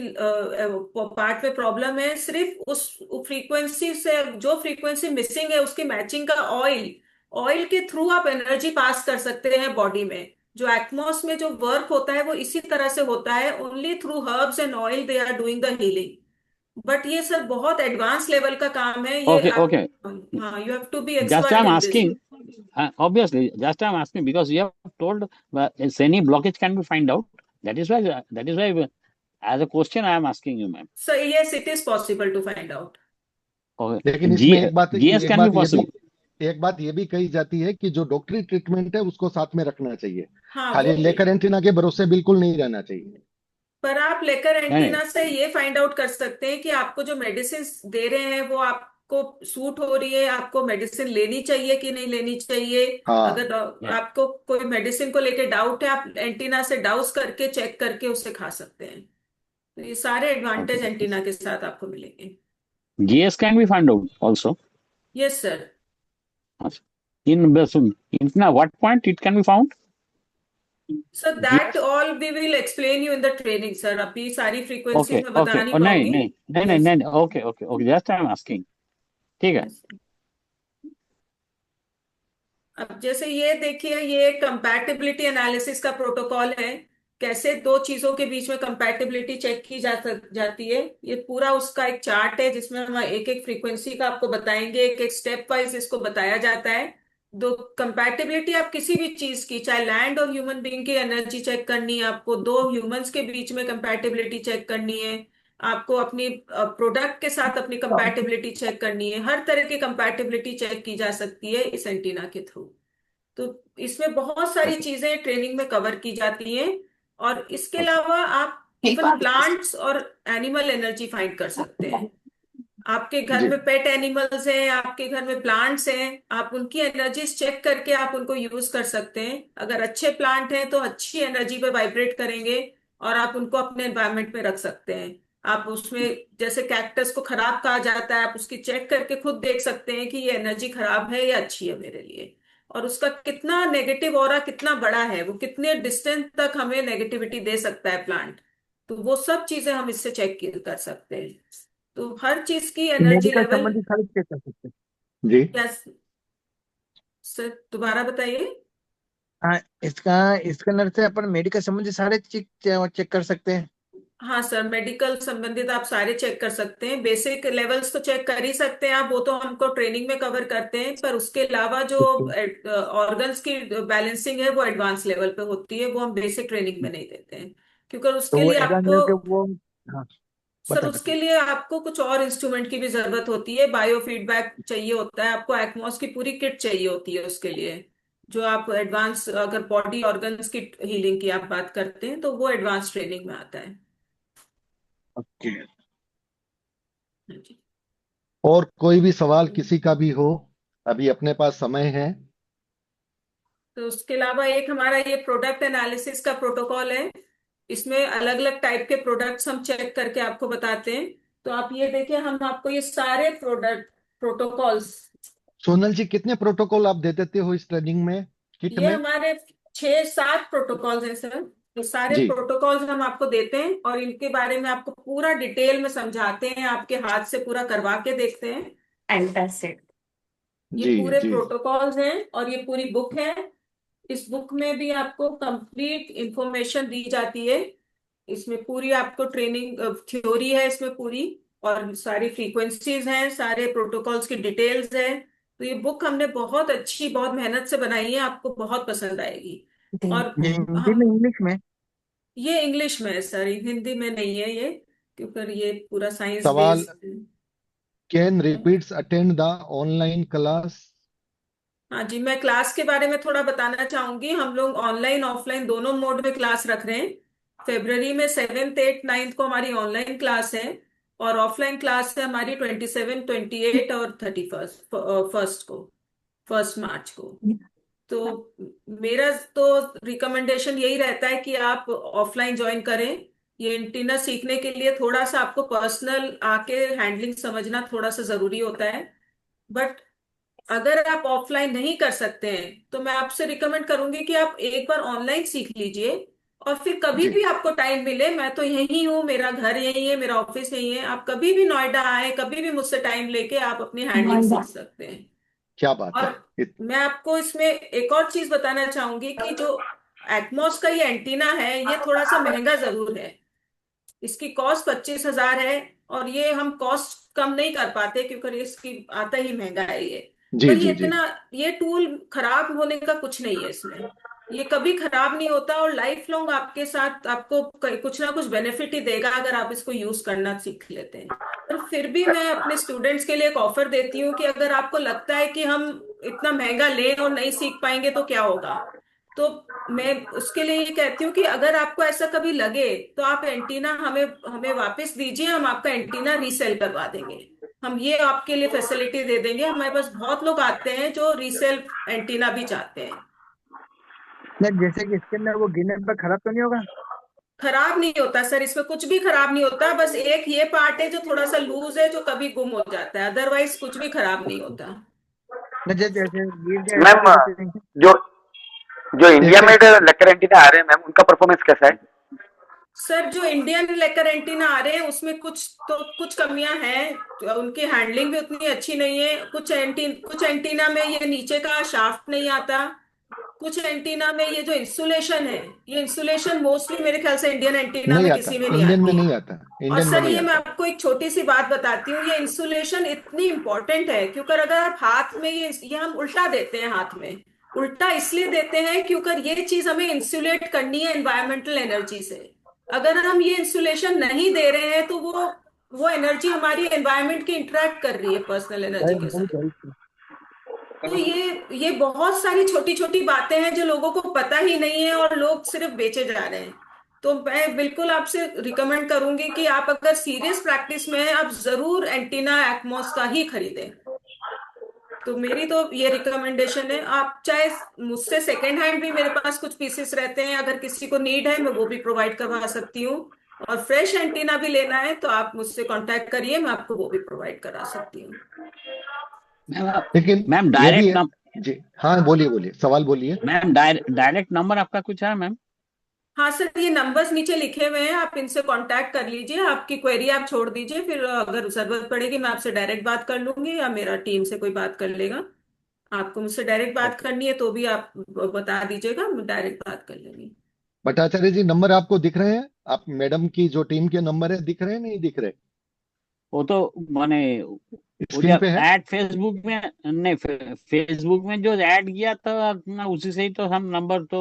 पार्ट में प्रॉब्लम है, सिर्फ उस फ्रीक्वेंसी से, जो फ्रीक्वेंसी मिसिंग है उसकी मैचिंग का ऑयल, ऑयल के थ्रू आप एनर्जी पास कर सकते हैं बॉडी में। जो एटमॉस में जो वर्क होता है वो इसी तरह से होता है, only through herbs and oil they are doing the healing. But ये सर बहुत एडवांस लेवल का काम है ये Okay, आप। okay. हाँ, you have to be Just expert I'm in this. asking, obviously, just I'm asking because you have told if any blockage can be find out. That is why as a question I am asking you, ma'am. So yes, it is possible to find out. Okay. लेकिन इसमें G, GS एक can be बात ये भी possible. एक बात ये भी कही जाती है कि जो डॉक्टरी ट्रीटमेंट है उसको साथ में रखना चाहिए। हाँ वो खाली लेकर एंटीना के भरोसे बिल्कुल नहीं रहना चाहिए। पर आप लेकर नहीं नहीं। एंटीना से ये फाइंड आउट कर सकते हैं कि आपको जो मेडिसिन दे रहे हैं वो आपको सूट हो रही है, आपको मेडिसिन लेनी चाहिए कि नहीं लेनी चाहिए। हाँ। अगर Yeah. आपको कोई मेडिसिन को लेके डाउट है, आप एंटीना से डाउस करके चेक करके उसे खा सकते हैं। तो ये सारे Okay. एडवांटेज एंटीना के साथ आपको मिलेंगे। GS can be found out also. Yes sir. In what point it can be found? Sir that GS. All we will explain you in the training sir, अभी सारी फ्रीक्वेंसीज Okay, में बता okay. नहीं Oh, नहीं पाऊंगी। नहीं नहीं नहीं यस। नहीं। Okay, okay, okay. Just I am asking. ठीक है। यस। अब जैसे ये देखिए, ये कंपैटिबिलिटी एनालिसिस का प्रोटोकॉल है। कैसे दो चीजों के बीच में कंपैटिबिलिटी चेक की जाती है, ये पूरा उसका एक चार्ट है जिसमें हम एक एक फ्रीक्वेंसी का आपको बताएंगे, एक एक स्टेप वाइज इसको बताया जाता है। दो कंपैटिबिलिटी आप किसी भी चीज की, चाहे लैंड और ह्यूमन बीइंग की एनर्जी चेक करनी है आपको, दो ह्यूमंस के बीच में कंपैटिबिलिटी चेक करनी है आपको, अपनी प्रोडक्ट के साथ अपनी कंपैटिबिलिटी चेक करनी है, हर तरह की कंपैटिबिलिटी चेक की जा सकती है इस एंटीना के थ्रू। तो इसमें बहुत सारी Okay. चीजें ट्रेनिंग में कवर की जाती हैं। और इसके Okay. अलावा आप इवन प्लांट्स और एनिमल एनर्जी फाइंड कर सकते हैं। आपके घर जी। में पेट एनिमल्स हैं, आपके घर में प्लांट्स हैं, आप उनकी एनर्जीज चेक करके आप उनको यूज कर सकते हैं। अगर अच्छे प्लांट हैं तो अच्छी एनर्जी पे वाइब्रेट करेंगे, और आप उनको अपने एनवायरनमेंट में रख सकते हैं। आप उसमें, जैसे कैक्टस को खराब कहा जाता है, आप उसकी चेक करके खुद देख सकते हैं कि ये एनर्जी खराब है या अच्छी है मेरे लिए, और उसका कितना नेगेटिव ऑरा कितना बड़ा है, वो कितने डिस्टेंस तक हमें नेगेटिविटी दे सकता है प्लांट। तो वो सब चीजें हम इससे चेक कर सकते हैं। तो हर चीज की एनर्जी मेडिकल लेवल। संबंधी सारे चेक कर सकते हैं? जी। क्या सर, दोबारा बताइए। हाँ, इसका इसके अंदर से अपन मेडिकल संबंधी सारे चेक चेक कर सकते हैं? हाँ सर, मेडिकल संबंधित आप सारे चेक कर सकते हैं। बेसिक लेवल्स तो चेक कर ही सकते हैं आप, वो तो हमको ट्रेनिंग में कवर करते हैं। पर उसके अलावा जो ओके। ऑर्गन्स की बैलेंसिंग है वो एडवांस लेवल पे होती है, वो हम बेसिक ट्रेनिंग में नहीं देते हैं, क्योंकि तो उसके वो लिए एडवांस आपको, लेवल के वो, हाँ, सर बता उसके बताइए। लिए आपको कुछ और इंस्ट्रूमेंट की भी जरूरत होती है, बायो फीडबैक चाहिए होता है आपको, एक्मॉस की पूरी किट चाहिए होती है उसके लिए। जो आप एडवांस, अगर बॉडी ऑर्गन्स की हीलिंग की आप बात करते हैं तो वो एडवांस ट्रेनिंग में आता है। ओके। हाँ जी। और कोई भी सवाल किसी का भी हो, अभी अपने पास समय है। तो उसके अलावा एक हमारा ये प्रोडक्ट एनालिसिस का प्रोटोकॉल है। इसमें अलग अलग टाइप के प्रोडक्ट्स हम चेक करके आपको बताते हैं। तो आप ये देखिए, हम आपको ये सारे प्रोडक्ट प्रोटोकॉल्स, सोनल जी, कितने प्रोटोकॉल आप दे देते हो इस ट्रेनिंग में, किट ये में? हमारे 6-7 प्रोटोकॉल्स हैं सर। ये सारे जी प्रोटोकॉल्स हम आपको देते हैं और इनके बारे में आपको पूरा डिटेल में समझाते हैं, आपके हाथ से पूरा करवा के देखते हैं। फैंटास्टिक। ये जी पूरे जी। प्रोटोकॉल्स हैं और ये पूरी बुक है। इस बुक में भी आपको कंप्लीट इंफॉर्मेशन दी जाती है। इसमें पूरी आपको ट्रेनिंग थ्योरी है इसमें पूरी, और सारी फ्रीक्वेंसीज हैं, सारे प्रोटोकॉल्स की डिटेल्स है। तो ये बुक हमने बहुत अच्छी, बहुत मेहनत से बनाई है, आपको बहुत पसंद आएगी। और ये हिंदी में हम, इंग्लिश में? ये इंग्लिश में है सर, हिंदी में नहीं है ये, क्योंकि ये पूरा साइंस सवाल, based. Can repeats attend the online class? हाँ जी, मैं क्लास के बारे में थोड़ा बताना चाहूंगी। हम लोग ऑनलाइन ऑफलाइन दोनों मोड में क्लास रख रहे हैं। फेब्रवरी में 7th 8th 9th को हमारी ऑनलाइन क्लास है, और ऑफलाइन क्लास है हमारी 27 28 और 31 फर्स्ट को, 1 मार्च को। तो मेरा तो रिकमेंडेशन यही रहता है कि आप ऑफलाइन ज्वाइन करें। ये एंटीना सीखने के लिए थोड़ा सा आपको पर्सनल आके हैंडलिंग समझना थोड़ा सा जरूरी होता है। बट अगर आप ऑफलाइन नहीं कर सकते हैं तो मैं आपसे रिकमेंड करूंगी कि आप एक बार ऑनलाइन सीख लीजिए, और फिर कभी जी, भी आपको टाइम मिले, मैं तो यही हूँ, मेरा घर यही है, मेरा ऑफिस यही है, आप कभी भी नोएडा आए, कभी भी मुझसे टाइम लेके आप अपनी हैंडलिंग सीख सकते हैं। क्या बात और है। मैं आपको इसमें एक और चीज बताना चाहूंगी कि जो एटमॉस का ये एंटीना है, ये थोड़ा सा महंगा जरूर है। इसकी कॉस्ट 25,000 है, और ये हम कॉस्ट कम नहीं कर पाते क्योंकि इसकी आता ही महंगा है ये। जी पर ये जी जी। इतना, ये टूल खराब होने का कुछ नहीं है इसमें। ये कभी खराब नहीं होता, और लाइफ लॉन्ग आपके साथ आपको कुछ ना कुछ बेनिफिट ही देगा अगर आप इसको यूज करना सीख लेते हैं। पर फिर भी मैं अपने स्टूडेंट्स के लिए एक ऑफर देती हूँ कि अगर आपको लगता है कि हम इतना महंगा लें और नहीं सीख पाएंगे तो क्या होगा, तो मैं उसके लिए ये कहती हूँ कि अगर आपको ऐसा कभी लगे तो आप एंटीना हमें हमें वापस दीजिए, हम आपका एंटीना रीसेल करवा देंगे। हम ये आपके लिए फैसिलिटी दे देंगे। हमारे पास बहुत लोग आते हैं जो रीसेल एंटीना भी चाहते हैं। नहीं, जैसे कि इसके अंदर वो गिरने पर खराब तो नहीं होगा? खराब नहीं होता सर, इसमें कुछ भी खराब नहीं होता, बस एक ये पार्ट है जो थोड़ा सा लूज है, जो कभी गुम हो जाता है, अदरवाइज कुछ भी खराब नहीं होता। नहीं, जैसे जैसे गिर जाएगा मैम, तो जैसे जो जो इंडिया एक में एक लेकर एंटीना आ रहे हैं मैम, उनका परफॉर्मेंस कैसा है? सर, जो इंडियन लेकर एंटीना आ रहे हैं उसमें कुछ कमियां हैं, तो उनकी हैंडलिंग भी उतनी अच्छी नहीं है। कुछ एंटीना में ये नीचे का शाफ्ट नहीं आता। कुछ एंटीना में ये जो इंसुलेशन है, ये इंसुलेशन मोस्टली मेरे ख्याल से इंडियन एंटीना नहीं में आता, किसी में नहीं इंडियन में आती। नहीं आता, और इंडियन में सर, नहीं ये मैं आता। आपको एक छोटी सी बात बताती हूँ, ये इंसुलेशन इतनी इंपॉर्टेंट है क्योंकि अगर आप हाथ में ये हम उल्टा देते हैं हाथ में। उल्टा इसलिए देते हैं क्योंकि ये चीज हमें इंसुलेट करनी है एनवायरमेंटल एनर्जी से। अगर हम ये इंसुलेशन नहीं दे रहे हैं तो वो एनर्जी हमारी एनवायरमेंट की इंटरेक्ट कर रही है पर्सनल एनर्जी के साथ। तो ये बहुत सारी छोटी छोटी बातें हैं जो लोगों को पता ही नहीं है, और लोग सिर्फ बेचे जा रहे हैं। तो मैं बिल्कुल आपसे रिकमेंड करूंगी कि आप अगर सीरियस प्रैक्टिस में हैं, आप जरूर एंटीना एक्मोस का ही खरीदें। तो मेरी तो ये रिकमेंडेशन है। आप चाहे मुझसे सेकेंड हैंड भी, मेरे पास कुछ पीसेस रहते हैं, अगर किसी को नीड है मैं वो भी प्रोवाइड करवा सकती हूँ। और फ्रेश एंटीना भी लेना है तो आप मुझसे कांटेक्ट करिए, मैं आपको वो भी प्रोवाइड करा सकती हूँ। मैम, लेकिन मैम ये भी डायरेक्ट है। जी हाँ, बोलिए बोलिए, सवाल बोलिए। मैम डायरेक्ट नंबर आपका कुछ है मैम? हाँ सर, ये नंबर्स नीचे लिखे हुए हैं, आप इनसे कांटेक्ट कर लीजिए। आपकी क्वेरी आप छोड़ दीजिए, फिर अगर जरूरत पड़ेगी मैं आपसे डायरेक्ट बात कर लूंगी, या मेरा टीम से कोई बात कर लेगा। आपको मुझसे डायरेक्ट बात करनी है तो भी आप बता दीजिएगा, मैं डायरेक्ट बात कर लेंगी। भट्टाचार्य जी, नंबर आपको दिख रहे हैं? आप मैडम की जो टीम के नंबर है, दिख रहे हैं नहीं दिख रहे? वो तो माने वो स्क्रीन जब पे है। ऐड फेसबुक में नहीं, फेसबुक में जो ऐड किया था ना, उसी से ही तो हम नंबर तो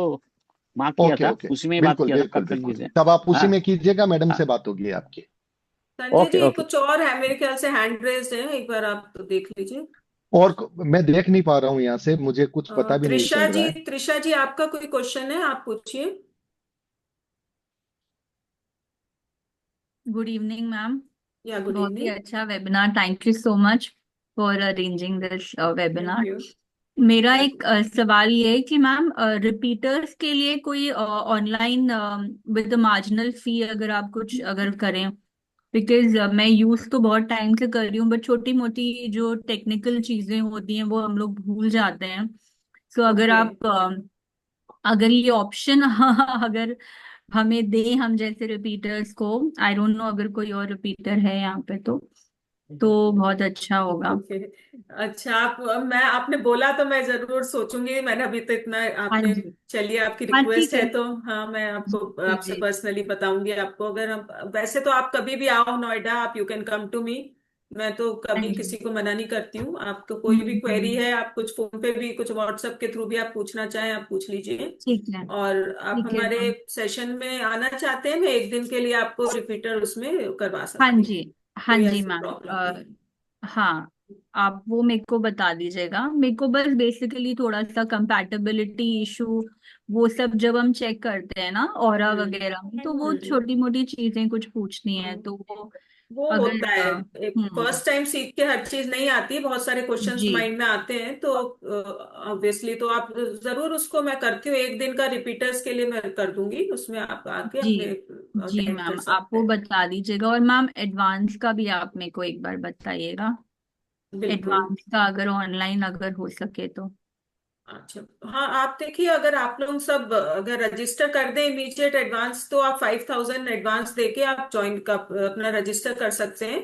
मार्क किया ओके था, ओके, उसी में ही बात बिल्कुल किया था बिल्कुल कपिल जी बिल्कुल, से। तब आप उसी हाँ में कीजिएगा, मैडम हाँ, से बात होगी आपकी। संजय ओके जी, ओके। कुछ और है मेरे ख्याल से हैंड रेज है, एक बार आप तो देख लीजिए। और मैं देख नहीं पा रहा हूँ यहाँ से, मुझे कुछ पता भी नहीं चल रहा है। त्रिशा जी, आपका कोई क्वेश्चन है, आप पूछिए। Good evening ma'am. या गुड बहुत ही इवनिंग। अच्छा webinar, thank you so much for arranging this thank webinar. You. मेरा एक सवाल ये है कि मैम रिपीटर्स के लिए कोई ऑनलाइन विद मार्जिनल फी अगर आप कुछ अगर करें, बिकॉज मैं यूज तो बहुत टाइम से कर रही हूँ, बट छोटी मोटी जो टेक्निकल चीजें होती हैं वो हम लोग भूल जाते हैं। सो अगर ओके। आप अगर ये ऑप्शन अगर हमें दे हम जैसे रिपीटर्स को, आई डोंट नो अगर कोई और रिपीटर है यहाँ पे तो बहुत अच्छा होगा। ओके। अच्छा, मैं आपने बोला तो मैं जरूर सोचूंगी। मैंने अभी तो इतना हाँ आपने, जी। चलिए आपकी हाँ रिक्वेस्ट ठीक है है। तो हाँ, मैं आपको जी आपसे जी। पर्सनली बताऊंगी आपको। अगर हम, वैसे तो आप कभी भी आओ नोएडा, आप you can come to me. मैं तो हाँ कभी जी। किसी को मना नहीं करती हूँ। आपको कोई भी क्वेरी हम्म। है, आप कुछ फोन पे भी, कुछ व्हाट्सएप के थ्रू भी आप पूछना चाहें, आप पूछ लीजिए। ठीक है। और आप ठीक है हमारे मैम। सेशन में आना चाहते हैं, मैं एक दिन के लिए आपको रिपीटर उसमें करवा हाँ सकती हूँ। जी। हाँ कोई जी ऐसी मैम। प्रॉब्लम नहीं है। हाँ, आप वो मेरे को बता दीजिएगा। मेरे को बस बेसिकली थोड़ा सा कंपैटिबिलिटी इशू वो सब जब हम चेक करते हैं ना ऑरा हम्म वगैरह में, तो वो हम्म छोटी मोटी चीजें कुछ पूछनी है हम्म। तो वो वो अगर होता है। फर्स्ट टाइम सीख के हर चीज नहीं आती, बहुत सारे क्वेश्चंस जी माइंड में आते हैं, तो ऑब्वियसली तो आप जरूर, उसको मैं करती हूँ, एक दिन का रिपीटर्स के लिए मैं कर दूंगी, उसमें आप आके जी अपने जी अटेंड कर मैम, आप सकते वो हैं। बता दीजिएगा। और मैम एडवांस का भी आप मेरे को एक बार बताइएगा, बिल्कुल। एडवांस का अगर ऑनलाइन अगर हो सके तो। अच्छा, हाँ, आप देखिए, अगर आप लोग सब अगर रजिस्टर कर दें इमीडिएट एडवांस, तो आप 5,000 एडवांस देके आप ज्वाइन का अपना रजिस्टर कर सकते हैं।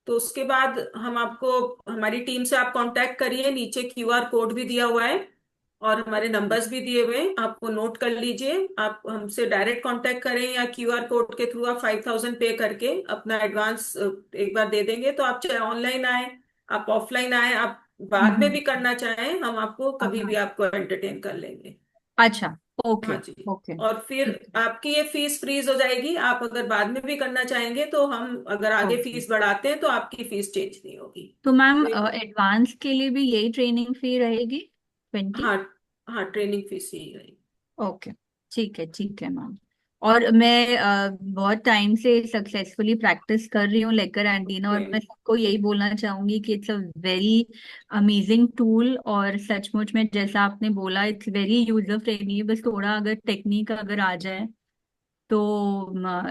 तो उसके बाद हम आपको, हमारी टीम से आप कांटेक्ट करिए, नीचे क्यूआर कोड भी दिया हुआ है और हमारे नंबर्स भी दिए हुए हैं, आप वो नोट कर लीजिए। आप हमसे डायरेक्ट कांटेक्ट करें या क्यूआर कोड के थ्रू आप 5,000 पे करके अपना एडवांस एक बार दे देंगे, तो आप चाहे ऑनलाइन आए, आप ऑफलाइन आए, आप बाद में हम्म। भी करना चाहें, हम आपको कभी हाँ। भी आपको एंटरटेन कर लेंगे। अच्छा। हाँ ओके। जी। ओके और फिर ठीक है। आपकी ये फीस फ्रीज हो जाएगी। आप अगर बाद में भी करना चाहेंगे तो हम अगर आगे ओके। फीस बढ़ाते हैं तो आपकी फीस चेंज नहीं होगी। तो मैम तो एडवांस के लिए भी यही ट्रेनिंग फी रहेगी 20? हाँ, हाँ, ट्रेनिंग फीस यही रहेगी। ओके। ठीक है मैम। और मैं बहुत टाइम से सक्सेसफुली प्रैक्टिस कर रही हूँ लेकर एंटीना, और ओके। मैं सबको यही बोलना चाहूंगी कि it's a very amazing tool. और सचमुच में जैसा आपने बोला इट्स वेरी यूजर फ्रेंडली, बस थोड़ा अगर टेक्निक अगर आ जाए तो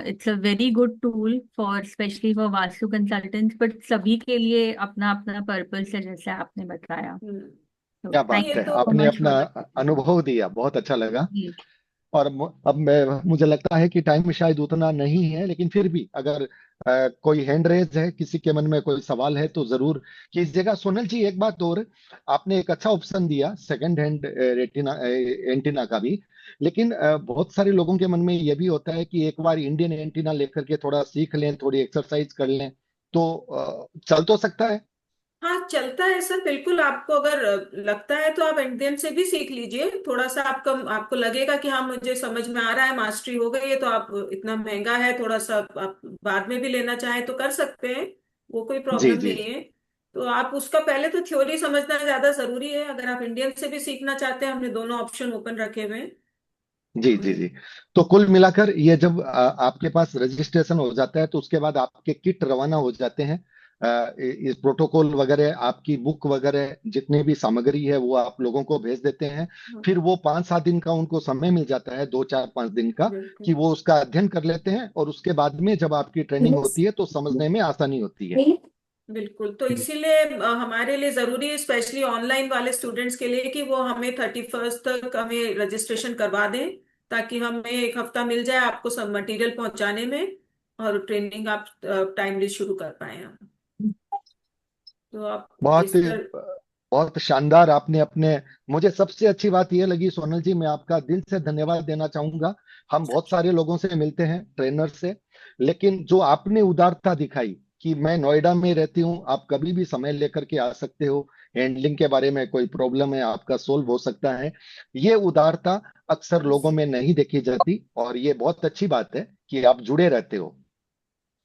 it's a very good tool for specially for vastu consultants, but सभी के लिए अपना अपना पर्पस है जैसे आपने बताया। हम्म। तो क्या थैंक नहीं, ये बात है, तो यू सो आपने मच अपना फॉर। अनुभव दिया, बहुत अच्छा लगा। जी और अब मैं, मुझे लगता है कि टाइम शायद उतना नहीं है, लेकिन फिर भी अगर कोई हैंड रेज है, किसी के मन में कोई सवाल है तो जरूर कीजिएगा। सोनल जी, एक बात और, आपने एक अच्छा ऑप्शन दिया सेकंड हैंड रेटिना एंटीना का भी, लेकिन बहुत सारे लोगों के मन में ये भी होता है कि एक बार इंडियन एंटीना लेकर के थोड़ा सीख लें, थोड़ी एक्सरसाइज कर लें, तो चल तो सकता है। हाँ, चलता है सर, बिल्कुल। आपको अगर लगता है तो आप इंडियन से भी सीख लीजिए। थोड़ा सा आपको आपको लगेगा कि हाँ, मुझे समझ में आ रहा है, मास्टरी हो गई है, तो आप, इतना महंगा है, थोड़ा सा आप बाद में भी लेना चाहें तो कर सकते हैं, वो कोई जी प्रॉब्लम जी नहीं है। तो आप उसका पहले तो थ्योरी समझना ज्यादा जरूरी है। अगर आप इंडियन से भी सीखना चाहते हैं, हमने दोनों ऑप्शन ओपन रखे हुए हैं। जी जी जी। तो कुल मिलाकर ये जब आपके पास रजिस्ट्रेशन हो जाता है, तो उसके बाद आपके किट रवाना हो जाते हैं। इस प्रोटोकॉल वगैरह, आपकी बुक वगैरह, जितनी भी सामग्री है वो आप लोगों को भेज देते हैं। फिर वो 5-7 दिन का उनको समय मिल जाता है, 2-4-5 दिन का, बिल्कुल। कि वो उसका अध्ययन कर लेते हैं, और उसके बाद में जब आपकी ट्रेनिंग होती है तो समझने में आसानी होती है। बिल्कुल, तो इसीलिए हमारे लिए जरूरी है, स्पेशली ऑनलाइन वाले स्टूडेंट्स के लिए, कि वो हमें 31st तक हमें रजिस्ट्रेशन करवा दें, ताकि हमें एक हफ्ता मिल जाए आपको सब मटेरियल पहुंचाने में, और ट्रेनिंग आप टाइमली शुरू कर पाए हम। तो आप बहुत इस पर। बहुत शानदार आपने अपने, मुझे सबसे अच्छी बात यह लगी सोनल जी, मैं आपका दिल से धन्यवाद देना चाहूंगा। हम बहुत सारे लोगों से मिलते हैं, ट्रेनर से, लेकिन जो आपने उदारता दिखाई कि मैं नोएडा में रहती हूँ, आप कभी भी समय लेकर के आ सकते हो, हैंडलिंग के बारे में कोई प्रॉब्लम है आपका सोल्व हो सकता है, ये उदारता अक्सर लोगों में नहीं देखी जाती, और ये बहुत अच्छी बात है कि आप जुड़े रहते हो।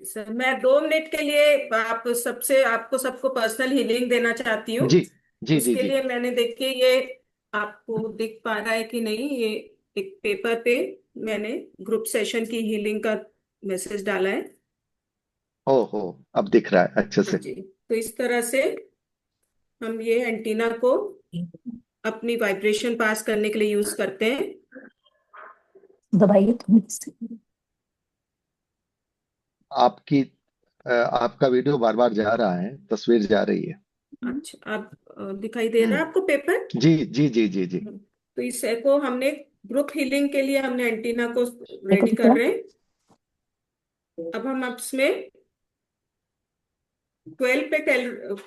सर, मैं 2 मिनट के लिए आप सबसे, आपको सबको पर्सनल हीलिंग देना चाहती हूँ। जी जी जी उसके जी। लिए मैंने, देखिए, ये आपको दिख पा रहा है कि नहीं, ये एक पेपर पे मैंने ग्रुप सेशन की हीलिंग का मैसेज डाला है। ओहो, अब दिख रहा है अच्छे हाँ से। जी। तो इस तरह से हम ये एंटीना को अपनी वाइब्रेशन पास करने के लिए यूज करते हैं। दबाइए थोड़ी सी। आपकी आपका वीडियो बार बार जा रहा है, तस्वीर जा रही है। अच्छा, आप दिखाई दे रहा है आपको पेपर? जी जी जी जी जी। तो इसको हमने ग्रुप हीलिंग के लिए हमने एंटीना को देखो रेडी तो कर क्या। रहे हैं। अब हम इसमें 12 पे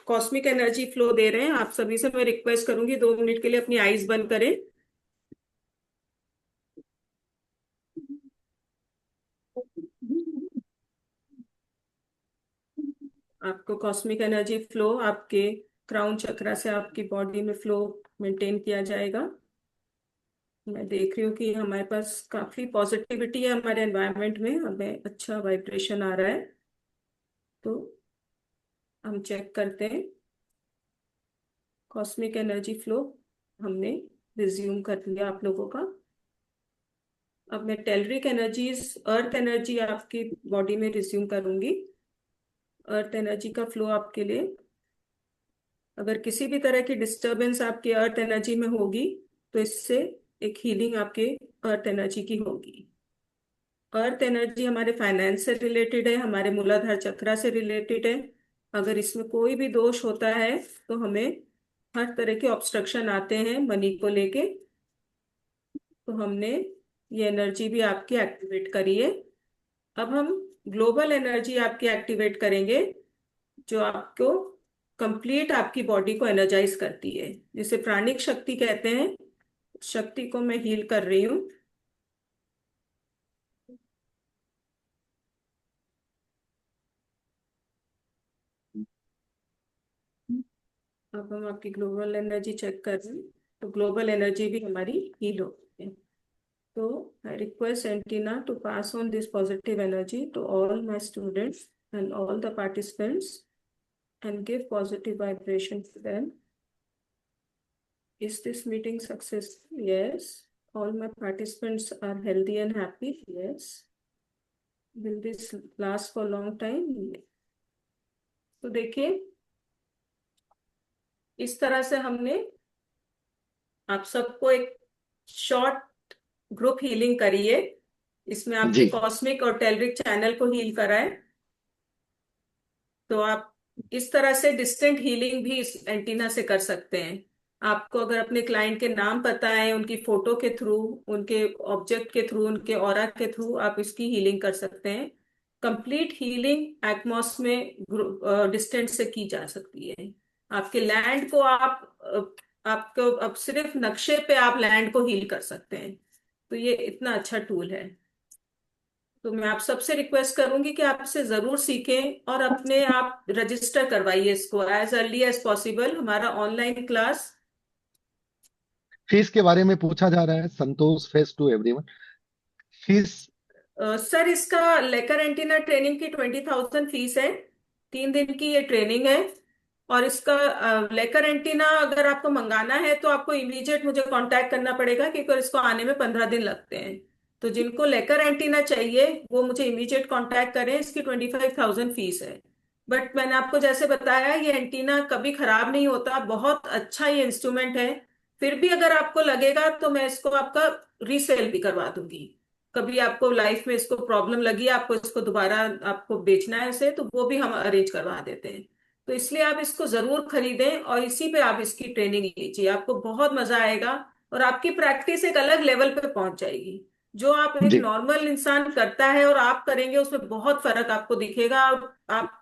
कॉस्मिक एनर्जी फ्लो दे रहे हैं। आप सभी से मैं रिक्वेस्ट करूंगी 2 मिनट के लिए अपनी आईज बंद करें। आपको कॉस्मिक एनर्जी फ्लो आपके क्राउन चक्रा से आपकी बॉडी में फ्लो मेंटेन किया जाएगा। मैं देख रही हूँ कि हमारे पास काफी पॉजिटिविटी है हमारे एनवायरनमेंट में, हमें अच्छा वाइब्रेशन आ रहा है। तो हम चेक करते हैं। कॉस्मिक एनर्जी फ्लो हमने रिज्यूम कर लिया आप लोगों का। अब मैं टेलरिक एनर्जीज, अर्थ एनर्जी आपकी बॉडी में रिज्यूम करूंगी। अर्थ एनर्जी का फ्लो आपके लिए, अगर किसी भी तरह की डिस्टरबेंस आपकी अर्थ एनर्जी में होगी तो इससे एक हीलिंग आपके अर्थ एनर्जी की होगी। अर्थ एनर्जी हमारे फाइनेंस से रिलेटेड है, हमारे मूलाधार चक्रा से रिलेटेड है। अगर इसमें कोई भी दोष होता है तो हमें हर तरह के ऑब्स्ट्रक्शन आते हैं मनी को लेके। तो हमने ये एनर्जी भी आपकी एक्टिवेट करी है। अब हम ग्लोबल एनर्जी आपकी एक्टिवेट करेंगे, जो आपको कंप्लीट आपकी बॉडी को एनर्जाइज करती है, जिसे प्राणिक शक्ति कहते हैं। शक्ति को मैं हील कर रही हूँ। अब हम आपकी ग्लोबल एनर्जी चेक कर रहे हैं, तो ग्लोबल एनर्जी भी हमारी हील हो गई है। तो I request antenna to pass on this positive energy to all my students and all the participants and give positive vibration to them. Is this meeting successful? Yes. All my participants are healthy and happy? Yes. Will this last for long time? तो देखिए, इस तरह से हमने आप सबको एक short group healing करी है। इसमें आपके जी कॉस्मिक और टेलरिक चैनल को हील करा है। तो आप इस तरह से डिस्टेंट हीलिंग भी इस एंटीना से कर सकते हैं। आपको अगर अपने क्लाइंट के नाम पता है, उनकी फोटो के थ्रू, उनके ऑब्जेक्ट के थ्रू, उनके ऑरा के थ्रू आप इसकी हीलिंग कर सकते हैं। कंप्लीट हीलिंग एटमॉस में डिस्टेंस से की जा सकती है। आपके लैंड को आपको अब सिर्फ नक्शे पे आप लैंड को हील कर सकते हैं। तो ये इतना अच्छा टूल है। तो मैं आप सबसे रिक्वेस्ट करूंगी कि आप इसे जरूर सीखें और अपने आप रजिस्टर करवाइए इसको एज अर्ली एज पॉसिबल। हमारा ऑनलाइन क्लास, फीस के बारे में पूछा जा रहा है, Santosh face to everyone. Fees sir इसका लेकर एंटीना ट्रेनिंग की 20,000 फीस है। 3 दिन की ये ट्रेनिंग है। और इसका लेकर एंटीना अगर आपको मंगाना है तो आपको इमीडिएट मुझे कांटेक्ट करना पड़ेगा, क्योंकि इसको आने में 15 दिन लगते हैं। तो जिनको लेकर एंटीना चाहिए वो मुझे इमीडिएट कांटेक्ट करें। इसकी 25,000 फीस है। बट मैंने आपको जैसे बताया, ये एंटीना कभी खराब नहीं होता, बहुत अच्छा ये इंस्ट्रूमेंट है। फिर भी अगर आपको लगेगा तो मैं इसको आपका रीसेल भी करवा दूंगी। कभी आपको लाइफ में इसको प्रॉब्लम लगी, आपको इसको दोबारा आपको बेचना है इसे, तो वो भी हम अरेंज करवा देते हैं। तो इसलिए आप इसको जरूर खरीदें और इसी पे आप इसकी ट्रेनिंग लीजिए, आपको बहुत मजा आएगा और आपकी प्रैक्टिस एक अलग लेवल पे पहुंच जाएगी। जो आप एक जी नॉर्मल इंसान करता है और आप करेंगे, उसमें बहुत फर्क आपको दिखेगा। और आप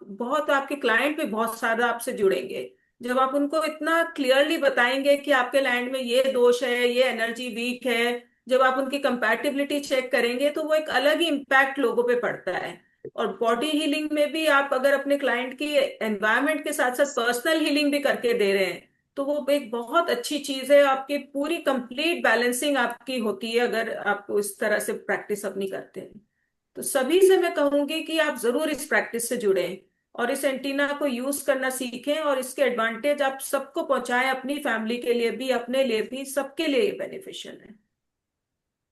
बहुत, आपके क्लाइंट भी बहुत सारा आपसे जुड़ेंगे जब आप उनको इतना क्लियरली बताएंगे कि आपके लैंड में ये दोष है, ये एनर्जी वीक है। जब आप उनकी कंपैटिबिलिटी चेक करेंगे तो वो एक अलग ही इम्पैक्ट लोगों पे पड़ता है। और बॉडी हीलिंग में भी आप अगर अपने क्लाइंट की एनवायरनमेंट के साथ साथ पर्सनल हीलिंग भी करके दे रहे हैं तो वो एक बहुत अच्छी चीज है। आपकी पूरी कंप्लीट बैलेंसिंग आपकी होती है अगर आप इस तरह से प्रैक्टिस अपनी करते हैं। तो सभी से मैं कहूंगी कि आप जरूर इस प्रैक्टिस से जुड़ें और इस एंटीना को यूज करना सीखें और इसके एडवांटेज आप सबको पहुंचाएं, अपनी फैमिली के लिए भी, अपने लिए भी, सबके लिए बेनिफिशियल है।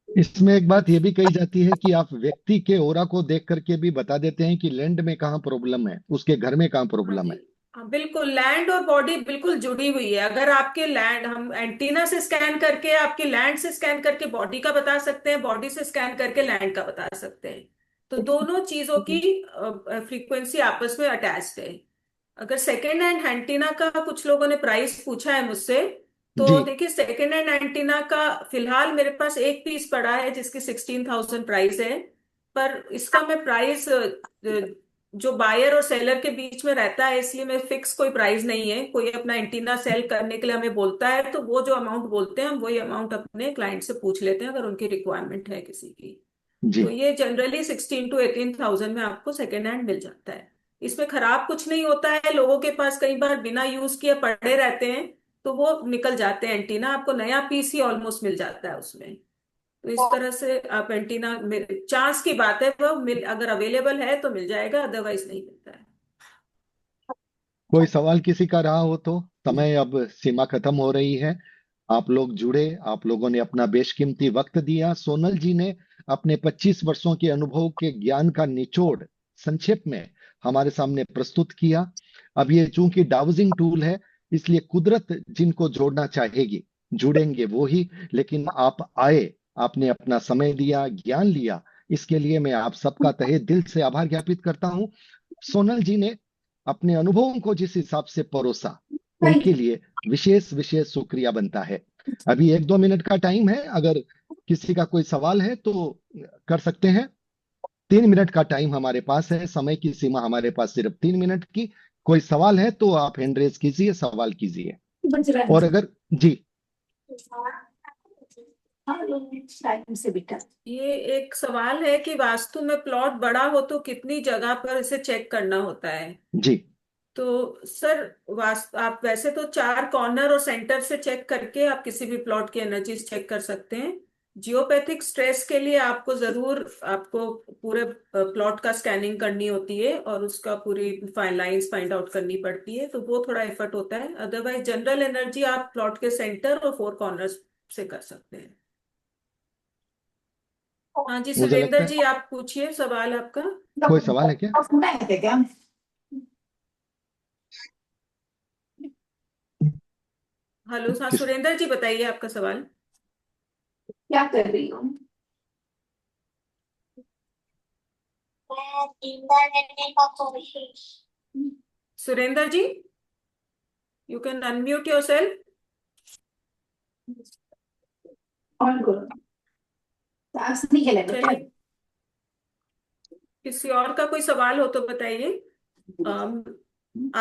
इसमें एक बात ये भी कही जाती है कि आप व्यक्ति के ओरा को देख करके भी बता देते हैं कि लैंड में कहाँ प्रॉब्लम है, उसके घर में कहाँ हाँ प्रॉब्लम जी। है। हाँ, बिल्कुल लैंड और बॉडी बिल्कुल जुड़ी हुई है। अगर आपके लैंड, हम एंटीना से स्कैन करके, आपकी लैंड से स्कैन करके बॉडी का बता सकते हैं, बॉडी से स्कैन करके लैंड का बता सकते हैं। तो दोनों चीजों की फ्रीक्वेंसी आपस में अटैच्ड है। अगर सेकेंड हैंड एंटीना का कुछ लोगों ने प्राइस पूछा है मुझसे, तो जी देखिए सेकेंड हैंड एंटीना का फिलहाल मेरे पास एक पीस पड़ा है जिसकी 16,000 प्राइस है। पर इसका मैं प्राइस जो बायर और सेलर के बीच में रहता है, इसलिए मैं फिक्स कोई प्राइस नहीं है। कोई अपना एंटीना सेल करने के लिए हमें बोलता है तो वो जो अमाउंट बोलते हैं हम वही अमाउंट अपने क्लाइंट से पूछ लेते हैं, अगर उनकी रिक्वायरमेंट है किसी की। जी तो ये जनरली 16 to 18,000 में आपको सेकेंड हैंड मिल जाता है। इसमें खराब कुछ नहीं होता है। लोगों के पास कई बार बिना यूज किए पड़े रहते हैं, तो वो निकल जाते हैं एंटीना, आपको नया पीसी ऑलमोस्ट मिल जाता है उसमें। तो इस तरह से आप एंटीना, चांस की बात है, वो मिल, अगर अवेलेबल है तो मिल जाएगा, अदरवाइज नहीं मिलता है। कोई सवाल किसी का रहा हो तो, समय अब सीमा खत्म हो रही है। आप लोग जुड़े, आप लोगों ने अपना बेशकीमती वक्त दिया। सोनल जी ने अपने 25 वर्षों के अनुभव के ज्ञान का निचोड़ संक्षेप में हमारे सामने प्रस्तुत किया। अब ये चूंकि डाउजिंग टूल है, इसलिए कुदरत जिनको जोड़ना चाहेगी जुड़ेंगे वो ही। लेकिन आप आए, आपने अपना समय दिया, ज्ञान लिया, इसके लिए मैं आप सबका तहे दिल से आभार ज्ञापित करता हूं। सोनल जी ने अपने अनुभवों को जिस हिसाब से परोसा, उनके लिए विशेष विशेष शुक्रिया बनता है। अभी 1-2 मिनट का टाइम है, अगर किसी का कोई सवाल है तो कर सकते हैं। 3 मिनट का टाइम हमारे पास है, समय की सीमा हमारे पास सिर्फ 3 मिनट की। कोई सवाल है तो आप हैंड रेज कीजिए, सवाल कीजिए। और अगर जी ये एक सवाल है कि वास्तु में प्लॉट बड़ा हो तो कितनी जगह पर इसे चेक करना होता है। जी तो सर, वास्तु आप वैसे तो 4 कॉर्नर और सेंटर से चेक करके आप किसी भी प्लॉट की एनर्जीज चेक कर सकते हैं। जियोपैथिक स्ट्रेस के लिए आपको जरूर, आपको पूरे प्लॉट का स्कैनिंग करनी होती है और उसका पूरी लाइंस फाइंड आउट करनी पड़ती है, तो वो थोड़ा एफर्ट होता है। अदरवाइज जनरल एनर्जी आप प्लॉट के सेंटर और 4 कॉर्नर्स से कर सकते हैं। हाँ जी, मुझे लगता सुरेंद्र है जी आप पूछिए सवाल आपका। कोई सवाल है क्या? हेलो, हाँ किस सुरेंद्र जी बताइए आपका सवाल। क्या कर रही हूँ? Surendra ji, you can unmute yourself. और करो, ताश नहीं खेले बेटा। चलिए, किसी और का कोई सवाल हो तो बताइए। आप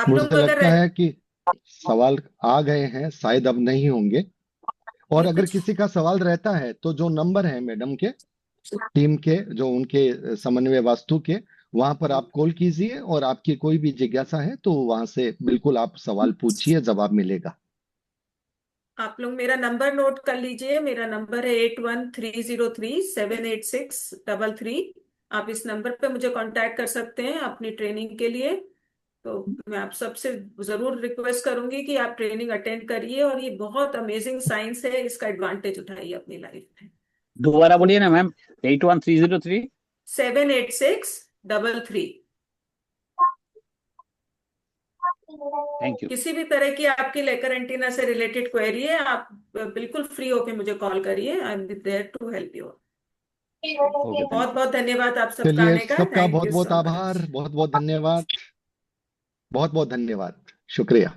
मुझे लोग अगर लगता है कि सवाल आ गए हैं, शायद अब नहीं होंगे। और ये अगर कुछ, किसी का सवाल रहता है तो जो नंबर है मैडम के, टीम के, जो उनके समन्वय वास्तु के, वहां पर आप कॉल कीजिए और आपकी कोई भी जिज्ञासा है तो वहां से बिल्कुल आप सवाल पूछिए, जवाब मिलेगा। आप लोग मेरा नंबर नोट कर लीजिए। मेरा नंबर है 8130378633। आप इस नंबर पे मुझे कांटेक्ट कर सकते हैं अपनी ट्रेनिंग के लिए। तो मैं आप सबसे जरूर रिक्वेस्ट करूंगी कि आप ट्रेनिंग अटेंड करिए, और ये बहुत अमेजिंग साइंस है, इसका एडवांटेज उठाइए अपनी लाइफ में। दोबारा बोलिए ना मैम। 81303। 78633। Thank you. किसी भी तरह की आपकी लेकर एंटीना से रिलेटेड क्वेरी है, आप बिल्कुल फ्री होके मुझे कॉल करिए। I am there to help you. Okay, thank बहुत यू। बहुत धन्यवाद आप सबका चलिए, आने का। सबका थैंक बहुत यू बहुत सो आभार, मच। बहुत बहुत धन्यवाद, बहुत बहुत धन्यवाद, शुक्रिया।